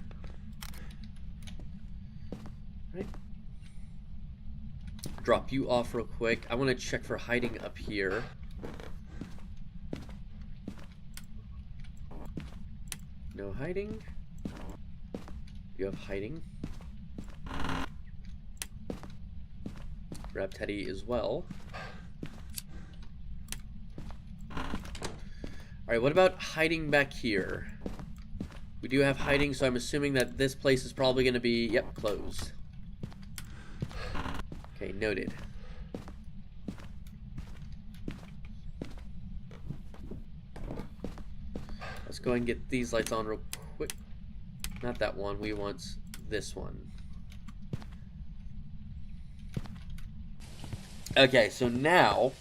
Speaker 1: Right. Drop you off real quick. I want to check for hiding up here. No hiding. You have hiding. Grab Teddy as well. Alright, what about hiding back here? We do have hiding, so I'm assuming that this place is probably going to be, yep, closed. Okay, noted. Let's go ahead and get these lights on real quick. Not that one, we want this one. Okay, so now,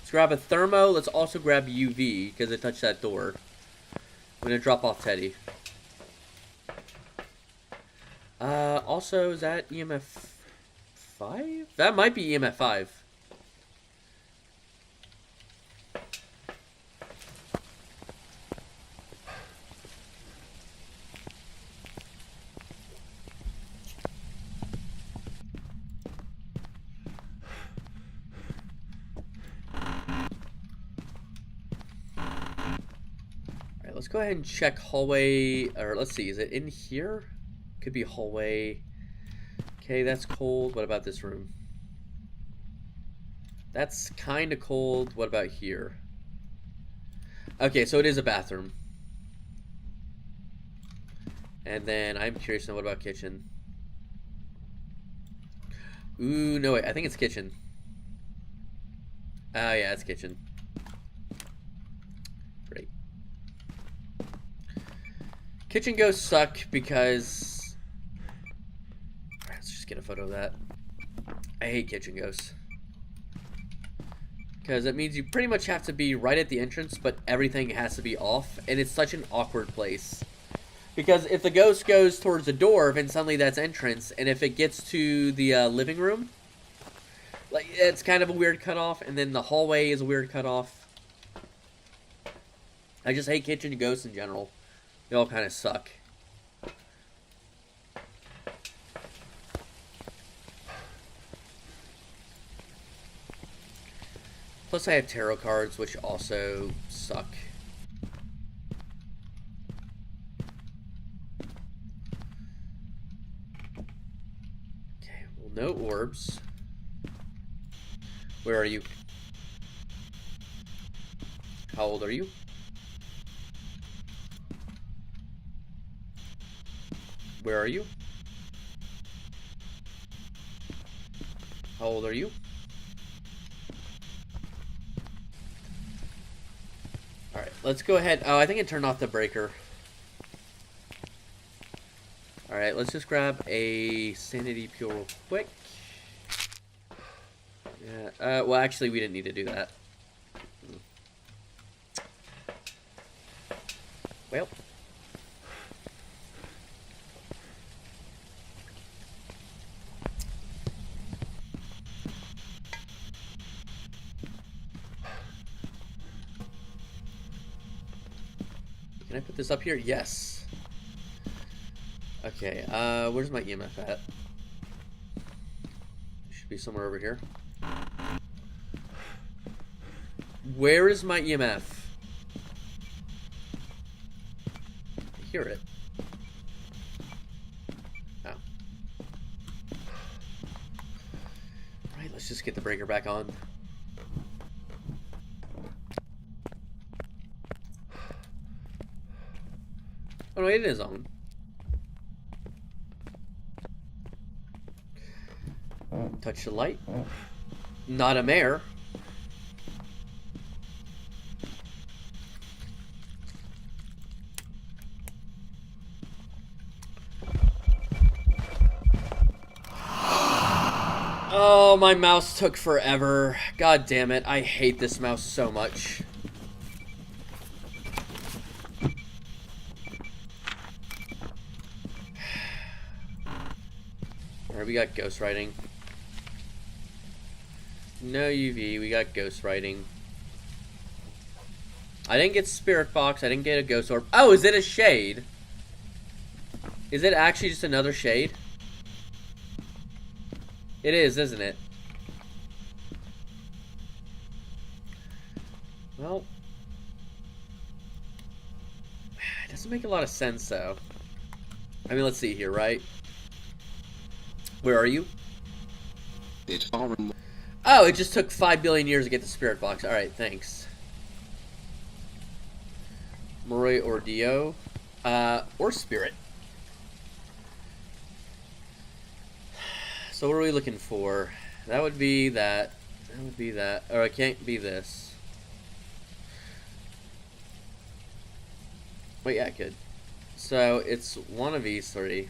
Speaker 1: let's grab a thermo. Let's also grab UV, because it touched that door. I'm going to drop off Teddy. Also, is that EMF 5? That might be EMF 5. Let's go ahead and check hallway, or let's see, is it in here? Could be hallway. Okay, that's cold. What about this room? That's kind of cold. What about here? Okay, so it is a bathroom. And then I'm curious to know, what about kitchen? Ooh, no, wait, I think it's kitchen. Oh, yeah, it's kitchen. Great. Kitchen ghosts suck because... Let's just get a photo of that. I hate kitchen ghosts. Because it means you pretty much have to be right at the entrance, but everything has to be off. And it's such an awkward place. Because if the ghost goes towards the door, then suddenly that's entrance. And if it gets to the living room, like, it's kind of a weird cutoff. And then the hallway is a weird cutoff. I just hate kitchen ghosts in general. They all kind of suck. Plus I have tarot cards, which also suck. Okay, well, no orbs. Where are you? How old are you? Where are you? How old are you? Alright, let's go ahead. Oh, I think it turned off the breaker. Alright, let's just grab a sanity peel real quick. Yeah, well, actually, we didn't need to do that. Well. Can I put this up here? Yes. Okay, where's my EMF at? Should be somewhere over here. Where is my EMF? I hear it. Oh. Alright, let's just get the breaker back on. Oh no, it is on. Touch the light. Not a mare. Oh, my mouse took forever. God damn it. I hate this mouse so much. Alright, we got ghostwriting. No UV. We got ghost writing. I didn't get spirit box. I didn't get a ghost orb. Oh, is it a shade? Is it actually just another shade? It is, isn't it? Well, it doesn't make a lot of sense, though. I mean, let's see here, right? Where are you? Oh, it just took 5 billion years to get the spirit box. Alright, thanks. Moroi or Dio. Or spirit. So what are we looking for? That would be that. That would be that. Or it can't be this. Wait, yeah, it could. So it's one of these three.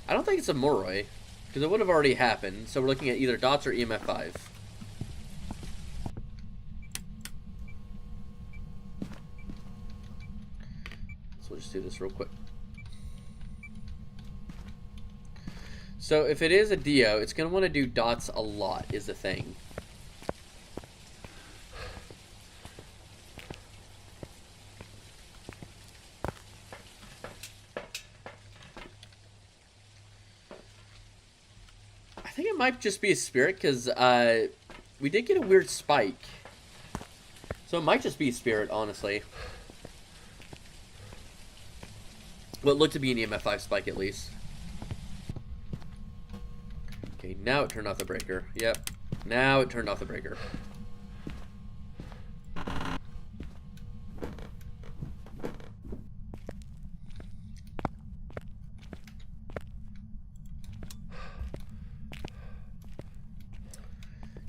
Speaker 1: I don't think it's a Moroi, because it would have already happened. So we're looking at either dots or EMF 5. So we'll just do this real quick. So if it is a Dio, it's going to want to do dots a lot, is the thing. I think it might just be a spirit, because we did get a weird spike. So it might just be a spirit, honestly. Well, it looked to be an EMF 5 spike, at least. Okay, now it turned off the breaker. Yep. Now it turned off the breaker.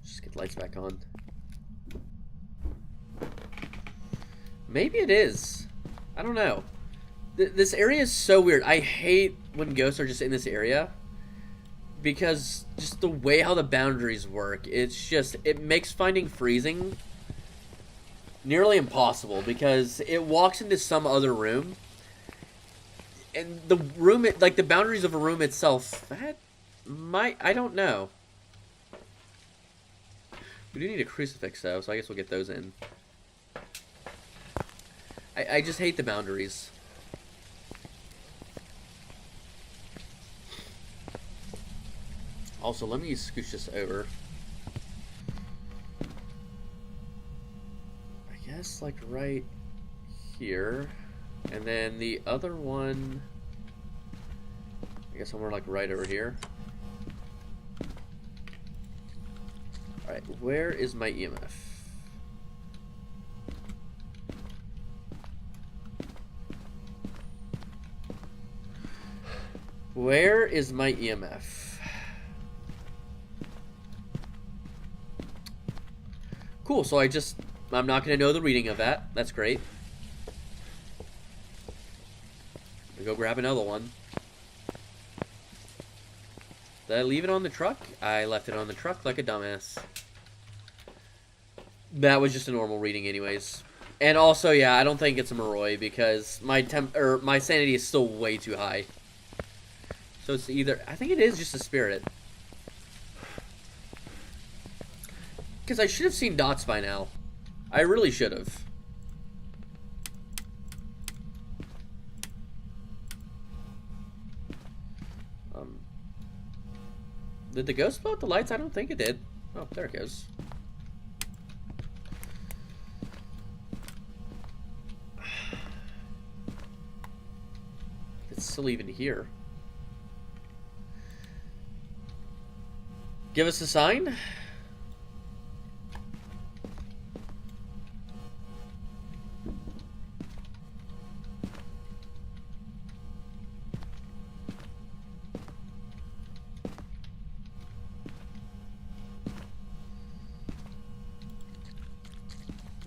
Speaker 1: Just get the lights back on. Maybe it is. I don't know. This area is so weird. I hate when ghosts are just in this area. Because just the way how the boundaries work, it's just, it makes finding freezing nearly impossible, because it walks into some other room, and the room, like the boundaries of a room itself, that might, I don't know. We do need a crucifix though, so I guess we'll get those in. I just hate the boundaries. Also, let me scooch this over. I guess, like, right here. And then the other one, I guess somewhere, like, right over here. Alright, where is my EMF? Where is my EMF? Cool, so I'm not going to know the reading of that. That's great. We go grab another one. Did I leave it on the truck? I left it on the truck like a dumbass. That was just a normal reading anyways. And also, yeah, I don't think it's a Moroi, because my sanity is still way too high. So it's either, I think it is just a spirit. Because I should have seen dots by now. I really should have. Did the ghost blow out the lights? I don't think it did. Oh, there it goes. It's still even here. Give us a sign.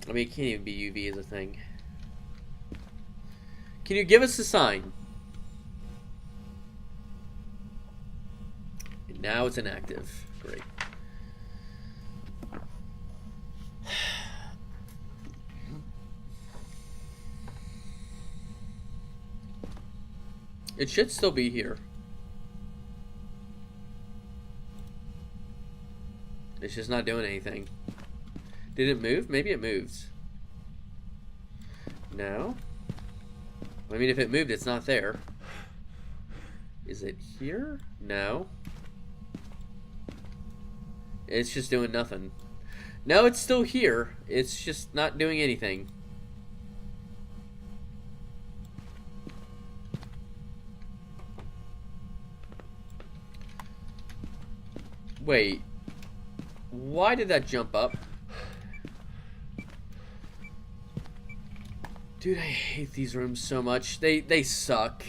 Speaker 1: I mean, it can't even be UV as a thing. Can you give us a sign? And now it's inactive. Great. It should still be here. It's just not doing anything. Did it move? Maybe it moves. No. I mean, if it moved, it's not there. Is it here? No. It's just doing nothing. No, it's still here. It's just not doing anything. Wait. Why did that jump up? Dude, I hate these rooms so much. They suck.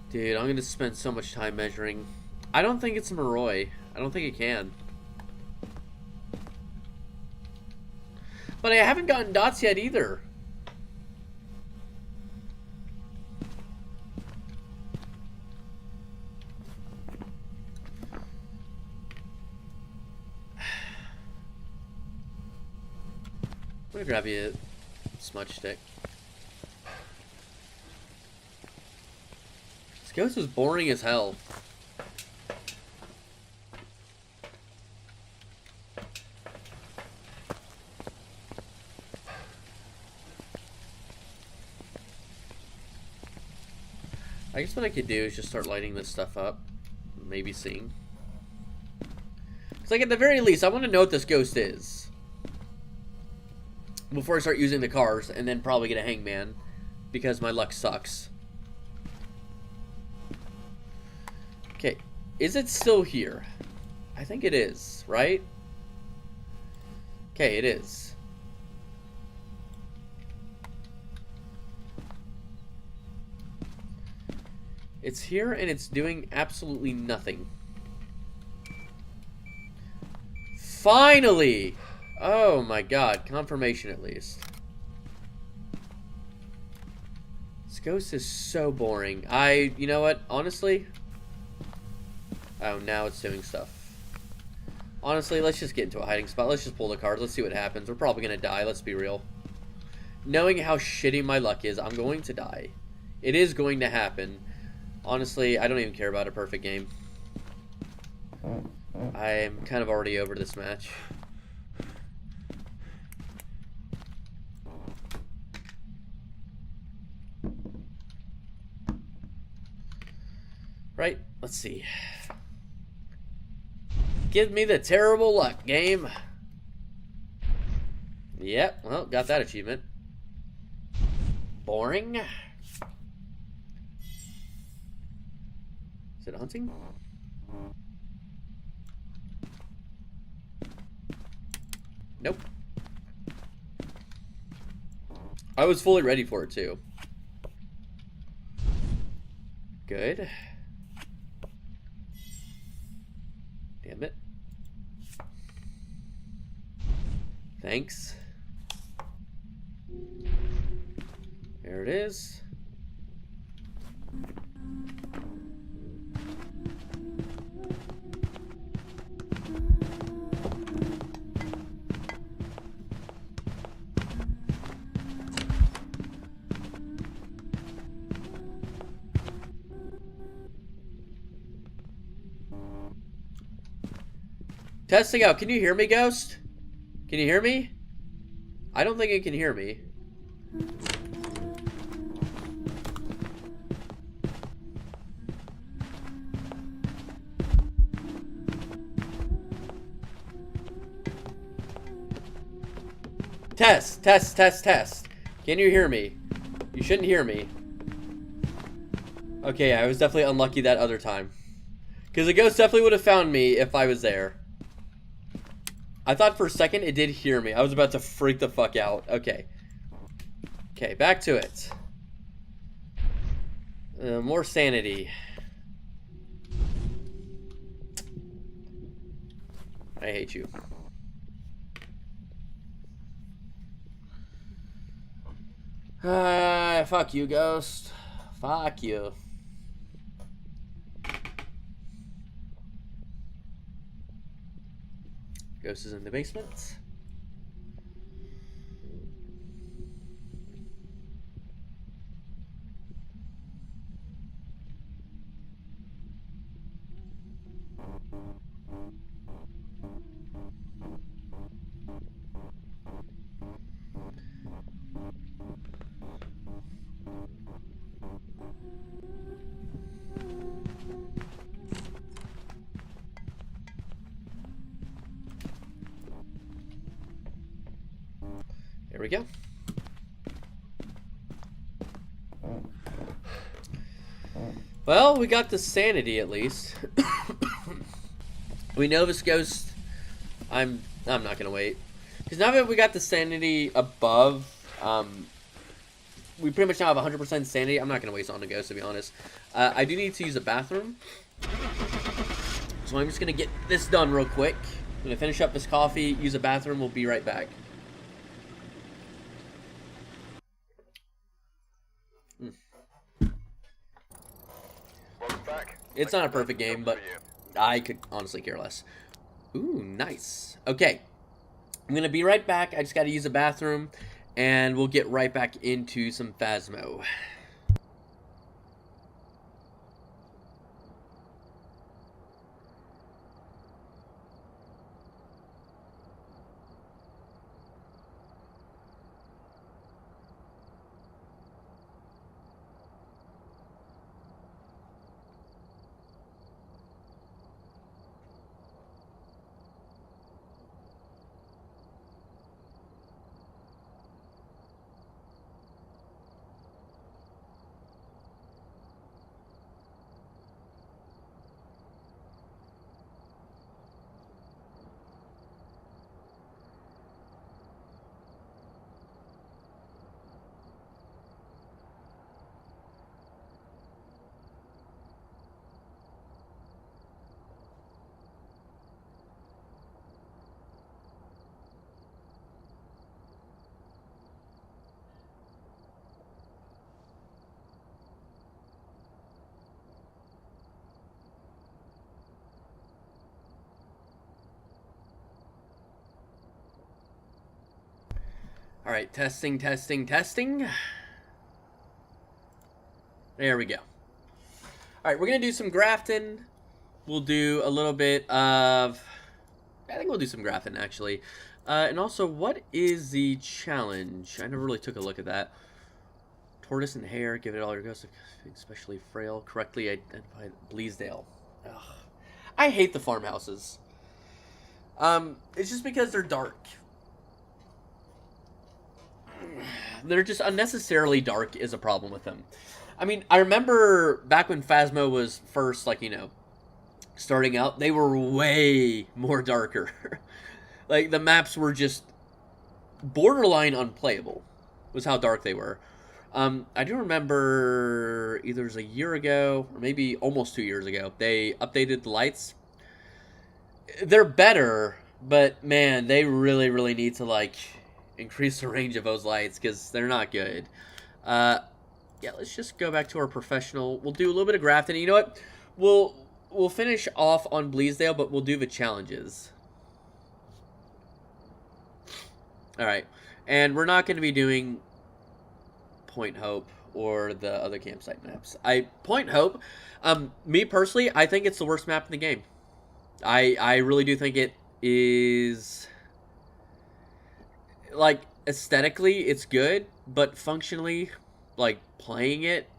Speaker 1: Dude, I'm gonna spend so much time measuring. I don't think it's a Moroi. I don't think it can. But I haven't gotten dots yet either. I'm gonna grab you a smudge stick. This ghost is boring as hell. I guess what I could do is just start lighting this stuff up. Maybe seeing. Because, like, at the very least, I want to know what this ghost is. Before I start using the cars, and then probably get a hangman. Because my luck sucks. Okay. Is it still here? I think it is, right? Okay, it is. It's here and it's doing absolutely nothing. Finally! Oh my god, confirmation at least. This ghost is so boring. You know what, honestly? Oh, now it's doing stuff. Honestly, let's just get into a hiding spot. Let's just pull the cards. Let's see what happens. We're probably gonna die, let's be real. Knowing how shitty my luck is, I'm going to die. It is going to happen. Honestly, I don't even care about a perfect game. I'm kind of already over this match. Right, let's see. Give me the terrible luck, game. Yep, well, got that achievement. Boring. Is it hunting? Nope. I was fully ready for it too. Good. Damn it. Thanks. There it is. Testing out. Can you hear me, Ghost? Can you hear me? I don't think it can hear me. Test, test, test, test. Can you hear me? You shouldn't hear me. Okay, I was definitely unlucky that other time. Because the ghost definitely would have found me if I was there. I thought for a second it did hear me. I was about to freak the fuck out. Okay. Okay, back to it. More sanity. I hate you. Fuck you, Ghost. Fuck you. Ghost is in the basement. There we go. Well, we got the sanity at least. We know this ghost. I'm not gonna wait, because now that we got the sanity above, we pretty much now have 100% sanity. I'm not gonna waste on the ghost, to be honest. I do need to use a bathroom, so I'm just gonna get this done real quick. I'm gonna finish up this coffee, use a bathroom. We'll be right back.
Speaker 2: Welcome back.
Speaker 1: It's not a perfect game, but I could honestly care less. Ooh, nice. Okay. I'm going to be right back. I just got to use a bathroom, and we'll get right back into some Phasmo. All right, testing, testing, testing. There we go. All right, we're going to do some grafting. We'll do a little bit of... I think we'll do some grafting, actually. And also, what is the challenge? I never really took a look at that. Tortoise and hare, give it all your ghosts, especially frail. Correctly identified Bleasdale. Ugh. I hate the farmhouses. It's just because they're dark. They're just unnecessarily dark is a problem with them. I mean, I remember back when Phasmo was first, like, you know, starting out, they were way more darker. Like, the maps were just borderline unplayable, was how dark they were. I do remember either it was a year ago, or maybe almost 2 years ago, they updated the lights. They're better, but man, they really, really need to, like, increase the range of those lights, because they're not good. Yeah, let's just go back to our professional. We'll do a little bit of grafting. You know what? We'll finish off on Bleasdale, but we'll do the challenges. Alright. And we're not going to be doing Point Hope or the other campsite maps. Point Hope, me personally, I think it's the worst map in the game. I really do think it is... Like, aesthetically, it's good, but functionally, like, playing it,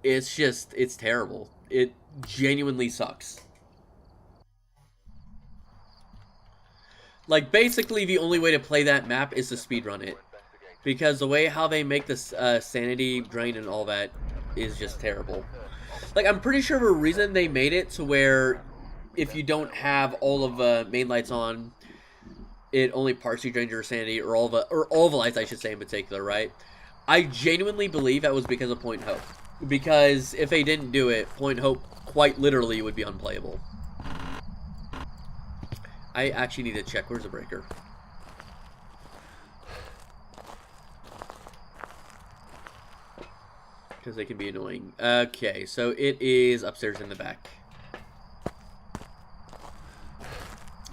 Speaker 1: it's terrible. It genuinely sucks. Like, basically, the only way to play that map is to speedrun it. Because the way how they make this sanity drain and all that is just terrible. Like, I'm pretty sure the reason they made it to where if you don't have all of the main lights on, it only partially drains your sanity, or all the lights, I should say, in particular, right? I genuinely believe that was because of Point Hope. Because if they didn't do it, Point Hope quite literally would be unplayable. I actually need to check. Where's the breaker? Because they can be annoying. Okay, so it is upstairs in the back.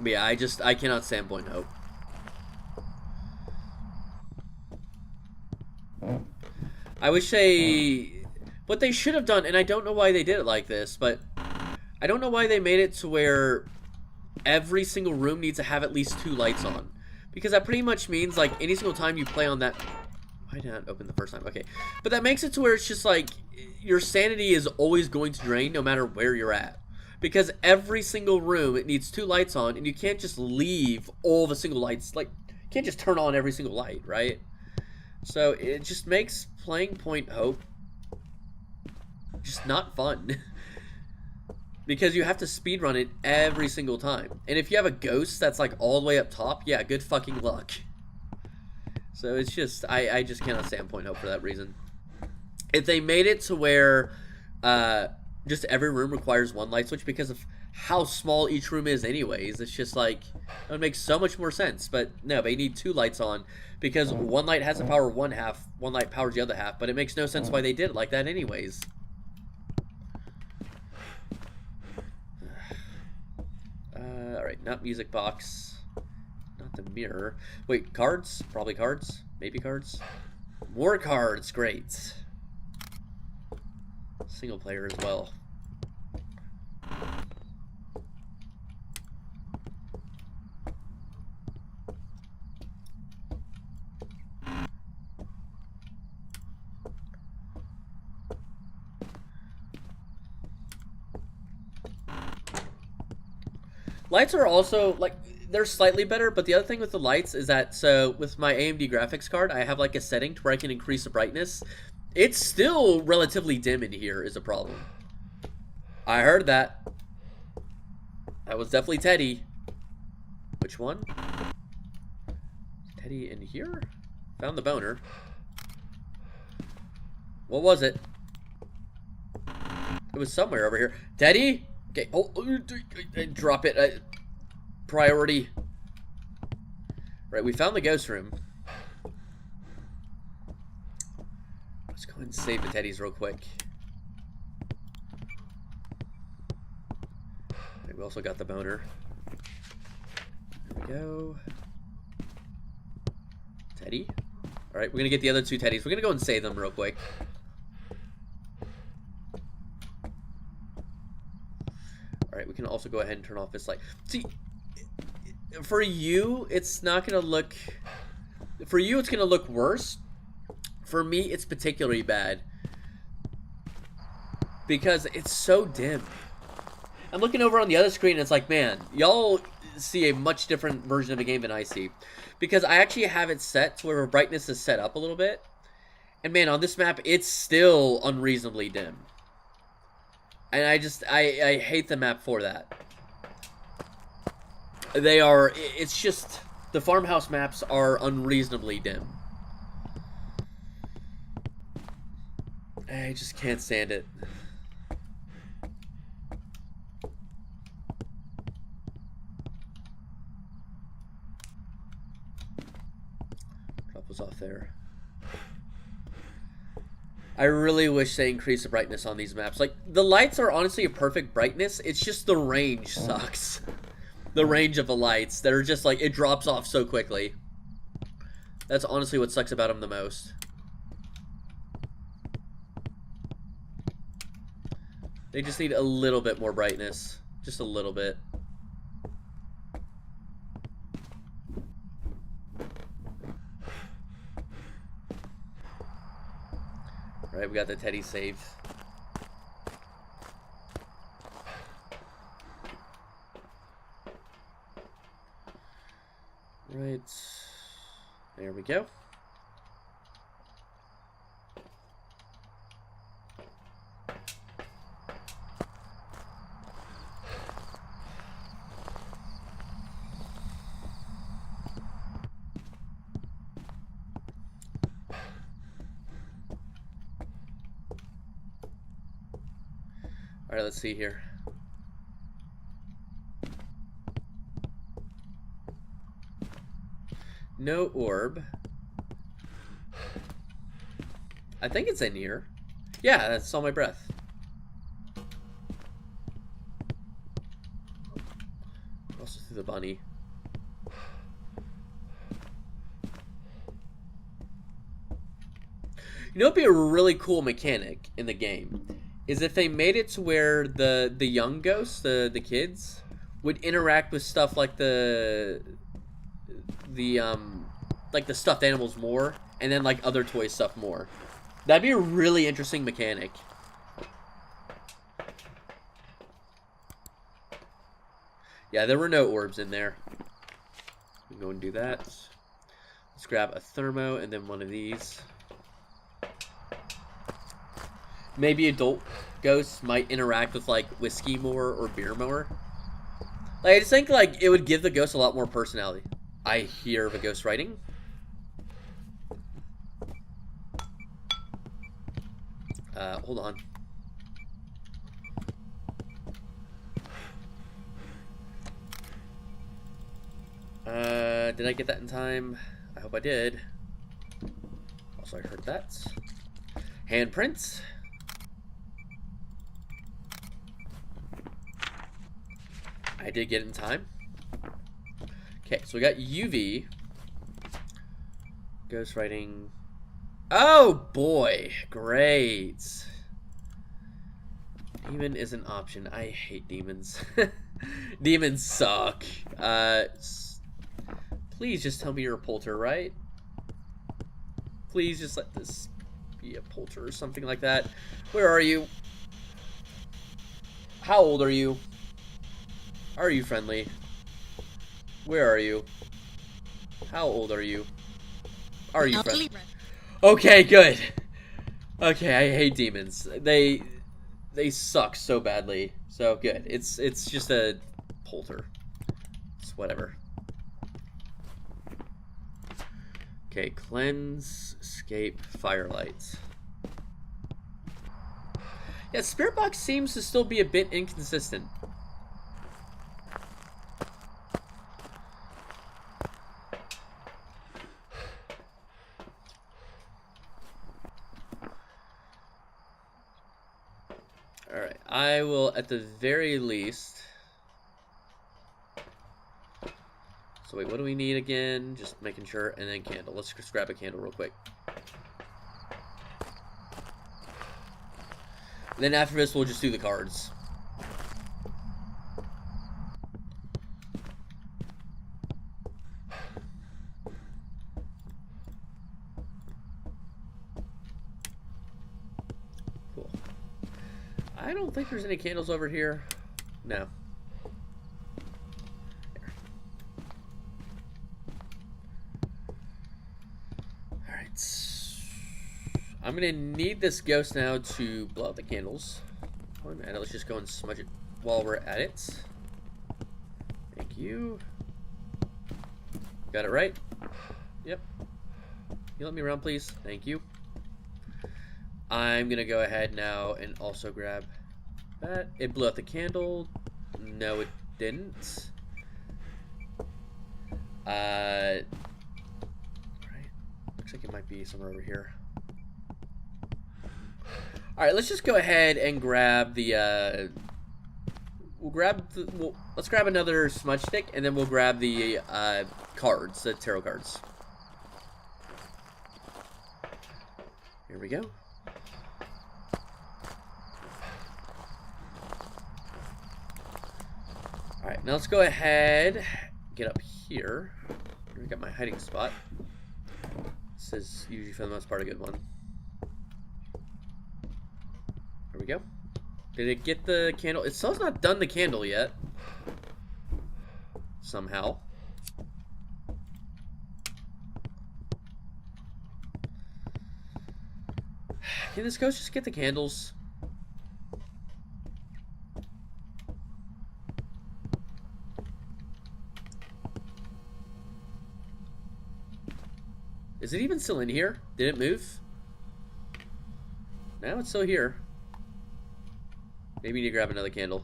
Speaker 1: But yeah, I cannot stand Point Hope. I wish what they should have done, and I don't know why they did it like this, but I don't know why they made it to where every single room needs to have at least 2 lights on. Because that pretty much means, like, any single time you play on that... Why did I not open the first time? Okay. But that makes it to where it's just, like, your sanity is always going to drain no matter where you're at. Because every single room, it needs 2 lights on, and you can't just leave all the single lights. Like, you can't just turn on every single light, right? So it just makes playing Point Hope just not fun. Because you have to speedrun it every single time. And if you have a ghost that's like all the way up top, yeah, good fucking luck. So it's just, I just cannot stand Point Hope for that reason. If they made it to where just every room requires one light switch because of how small each room is anyways, it's just like, it would make so much more sense. But no, they need 2 lights on because one light has to power one half, one light powers the other half, but it makes no sense why they did it like that anyways. Alright, not music box. Not the mirror. Wait, cards? Probably cards? Maybe cards? More cards, great. Single player as well. Lights are also, like, they're slightly better, but the other thing with the lights is that, so, with my AMD graphics card, I have, like, a setting to where I can increase the brightness. It's still relatively dim in here is a problem. I heard that. That was definitely Teddy. Which one? Teddy in here? Found the boner. What was it? It was somewhere over here. Teddy? Okay, oh, drop it. Priority. Right, we found the ghost room. Let's go ahead and save the Teddies real quick. Right, we also got the boner. There we go. Teddy. Alright, we're gonna get the other 2 Teddies. We're gonna go and save them real quick. Alright, we can also go ahead and turn off this light. See, for you, it's not gonna look... For you, it's gonna look worse. For me, it's particularly bad. Because it's so dim. I'm looking over on the other screen and it's like, man, y'all see a much different version of the game than I see. Because I actually have it set to where brightness is set up a little bit. And man, on this map, it's still unreasonably dim. And I hate the map for that. They are, it's just, the farmhouse maps are unreasonably dim. I just can't stand it. Drop was off there. I really wish they increased the brightness on these maps. Like, the lights are honestly a perfect brightness. It's just the range sucks. The range of the lights. They're just like, it drops off so quickly. That's honestly what sucks about them the most. They just need a little bit more brightness. Just a little bit. Alright, we got the Teddy saved. Right. There we go. Alright, let's see here. No orb. I think it's in here. Yeah, that's all my breath. Also through the bunny. You know what'd be a really cool mechanic in the game? Is if they made it to where the young ghosts, the kids, would interact with stuff like the stuffed animals more, and then like other toy stuff more. That'd be a really interesting mechanic. Yeah, there were no orbs in there. We can go and do that. Let's Let's grab a thermo and then one of these. Maybe adult ghosts might interact with like whiskey more or beer more. Like, I just think like it would give the ghost a lot more personality. I hear the ghost writing. Hold on. Did I get that in time? I hope I did. Also, I heard that. Handprints. I did get it in time. Okay, so we got UV. Ghostwriting. Oh boy, great. Demon is an option. I hate demons. Demons suck. Please just tell me you're a polter, right? Please just let this be a polter or something like that. Where are you? How old are you? Are you friendly? Where are you? How old are you? Are you friendly? Okay, good. Okay, I hate demons. They suck so badly. So good. It's just a polter. It's whatever. Okay, cleanse, escape, firelight. Yeah, Spirit Box seems to still be a bit inconsistent. Alright, I will at the very least... So wait, what do we need again? Just making sure, and then candle. Let's just grab a candle real quick. And then after this, we'll just do the cards. Cool. I don't think there's any candles over here. No. I'm gonna need this ghost now to blow out the candles. And let's just go and smudge it while we're at it. Thank you. Got it right? Yep. You let me around, please? Thank you. I'm gonna go ahead now and also grab that. It blew out the candle. No, it didn't. Right. Looks like it might be somewhere over here. Alright, let's just go ahead and grab the, let's grab another smudge stick, and then we'll grab the, cards, the tarot cards. Here we go. Alright, now let's go ahead, get up here. I got my hiding spot. This is usually, for the most part, a good one. There we go. Did it get the candle? It still has not done the candle yet. Somehow. Can this ghost just get the candles? Is it even still in here? Did it move? Now it's still here. Maybe you need to grab another candle.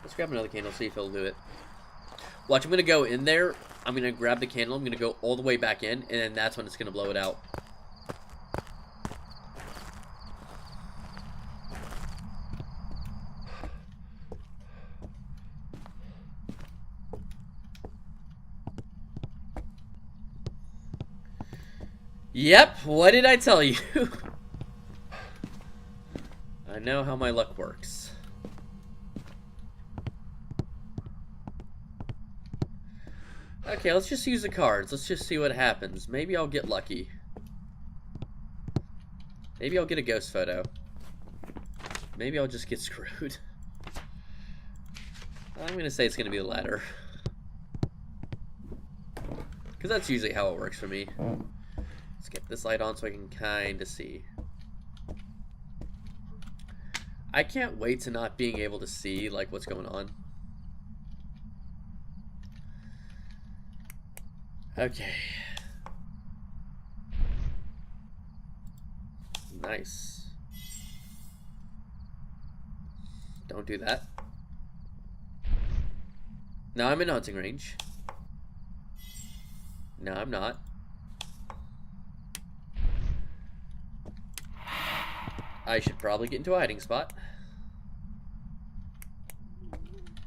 Speaker 1: Let's grab another candle, see if he'll do it. Watch, I'm going to go in there. I'm going to grab the candle. I'm going to go all the way back in, and then that's when it's going to blow it out. Yep, what did I tell you? I know how my luck works. Okay, let's just use the cards. Let's just see what happens. Maybe I'll get lucky. Maybe I'll get a ghost photo. Maybe I'll just get screwed. I'm gonna say it's gonna be the latter. Because that's usually how it works for me. Let's get this light on so I can kind of see. I can't wait to not being able to see, like, what's going on. Okay. Nice. Don't do that. Now I'm in hunting range. No, I'm not. I should probably get into a hiding spot.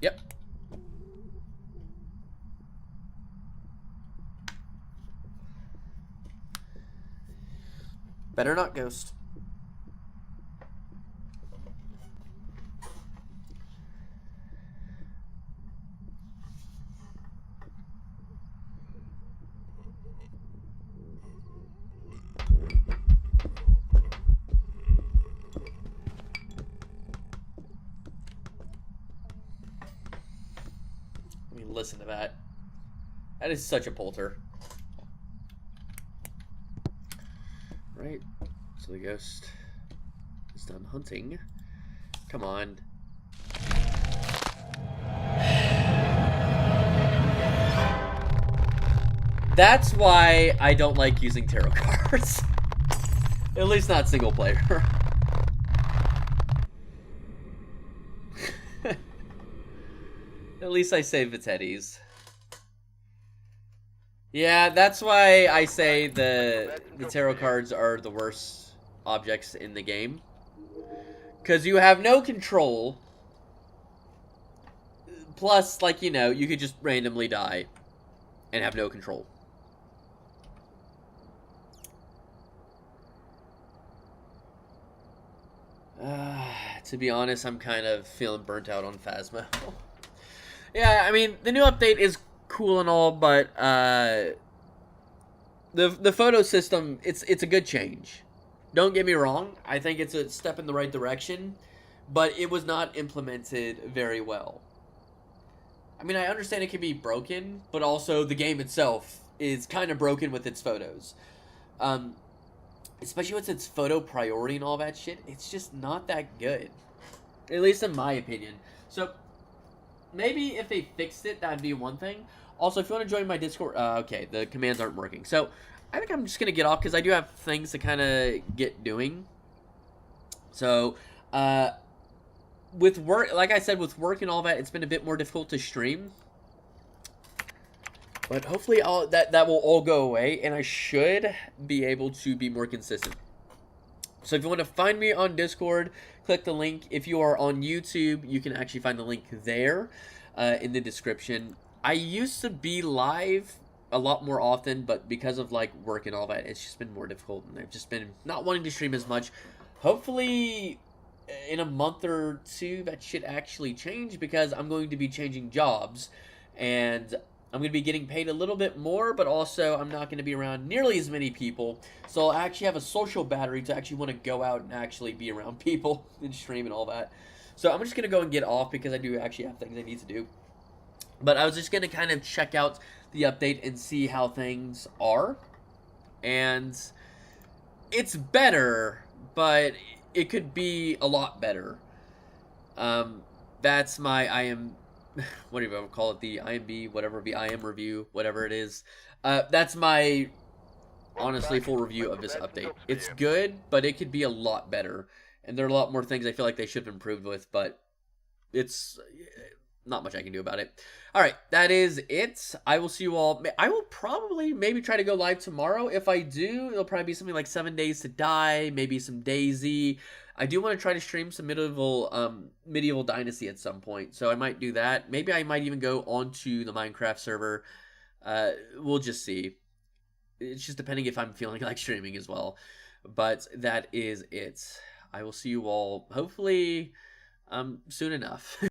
Speaker 1: Yep. Better not ghost. I mean, listen to that. That is such a polter. Right. So the ghost is done hunting. Come on. That's why I don't like using tarot cards. At least not single player. At least I save its headies. Yeah, that's why I say the tarot cards are the worst objects in the game. Because you have no control. Plus, like, you know, you could just randomly die and have no control. To be honest, I'm kind of feeling burnt out on Phasmo. Yeah, I mean, the new update is cool and all, but the photo system, it's a good change. Don't get me wrong, I think it's a step in the right direction, but it was not implemented very well. I mean, I understand it can be broken, but also the game itself is kind of broken with its photos. Especially with its photo priority and all that shit, it's just not that good. At least in my opinion. So, maybe if they fixed it, that'd be one thing. Also, if you want to join my Discord, okay, the commands aren't working. So, I think I'm just going to get off because I do have things to kind of get doing. So, with work, like I said, with work and all that, it's been a bit more difficult to stream. But hopefully that will all go away, and I should be able to be more consistent. So if you want to find me on Discord, click the link. If you are on YouTube, you can actually find the link there in the description. I used to be live a lot more often, but because of like work and all that, it's just been more difficult, and I've just been not wanting to stream as much. Hopefully in a month or two that should actually change, because I'm going to be changing jobs, and I'm going to be getting paid a little bit more, but also I'm not going to be around nearly as many people. So I'll actually have a social battery to actually want to go out and actually be around people and stream and all that. So I'm just going to go and get off because I do actually have things I need to do. But I was just going to kind of check out the update and see how things are. And it's better, but it could be a lot better. That's my what do you call it, the IMB, whatever, the IM review, whatever it is. That's my, honestly, full review of this update. It's good, but it could be a lot better. And there are a lot more things I feel like they should have improved with, but it's not much I can do about it. Alright, that is it. I will see you all. I will probably maybe try to go live tomorrow. If I do, it'll probably be something like 7 Days to Die, maybe some DayZ. I do want to try to stream some medieval Dynasty at some point, so I might do that. Maybe I might even go onto the Minecraft server. We'll just see. It's just depending if I'm feeling like streaming as well. But that is it. I will see you all hopefully soon enough.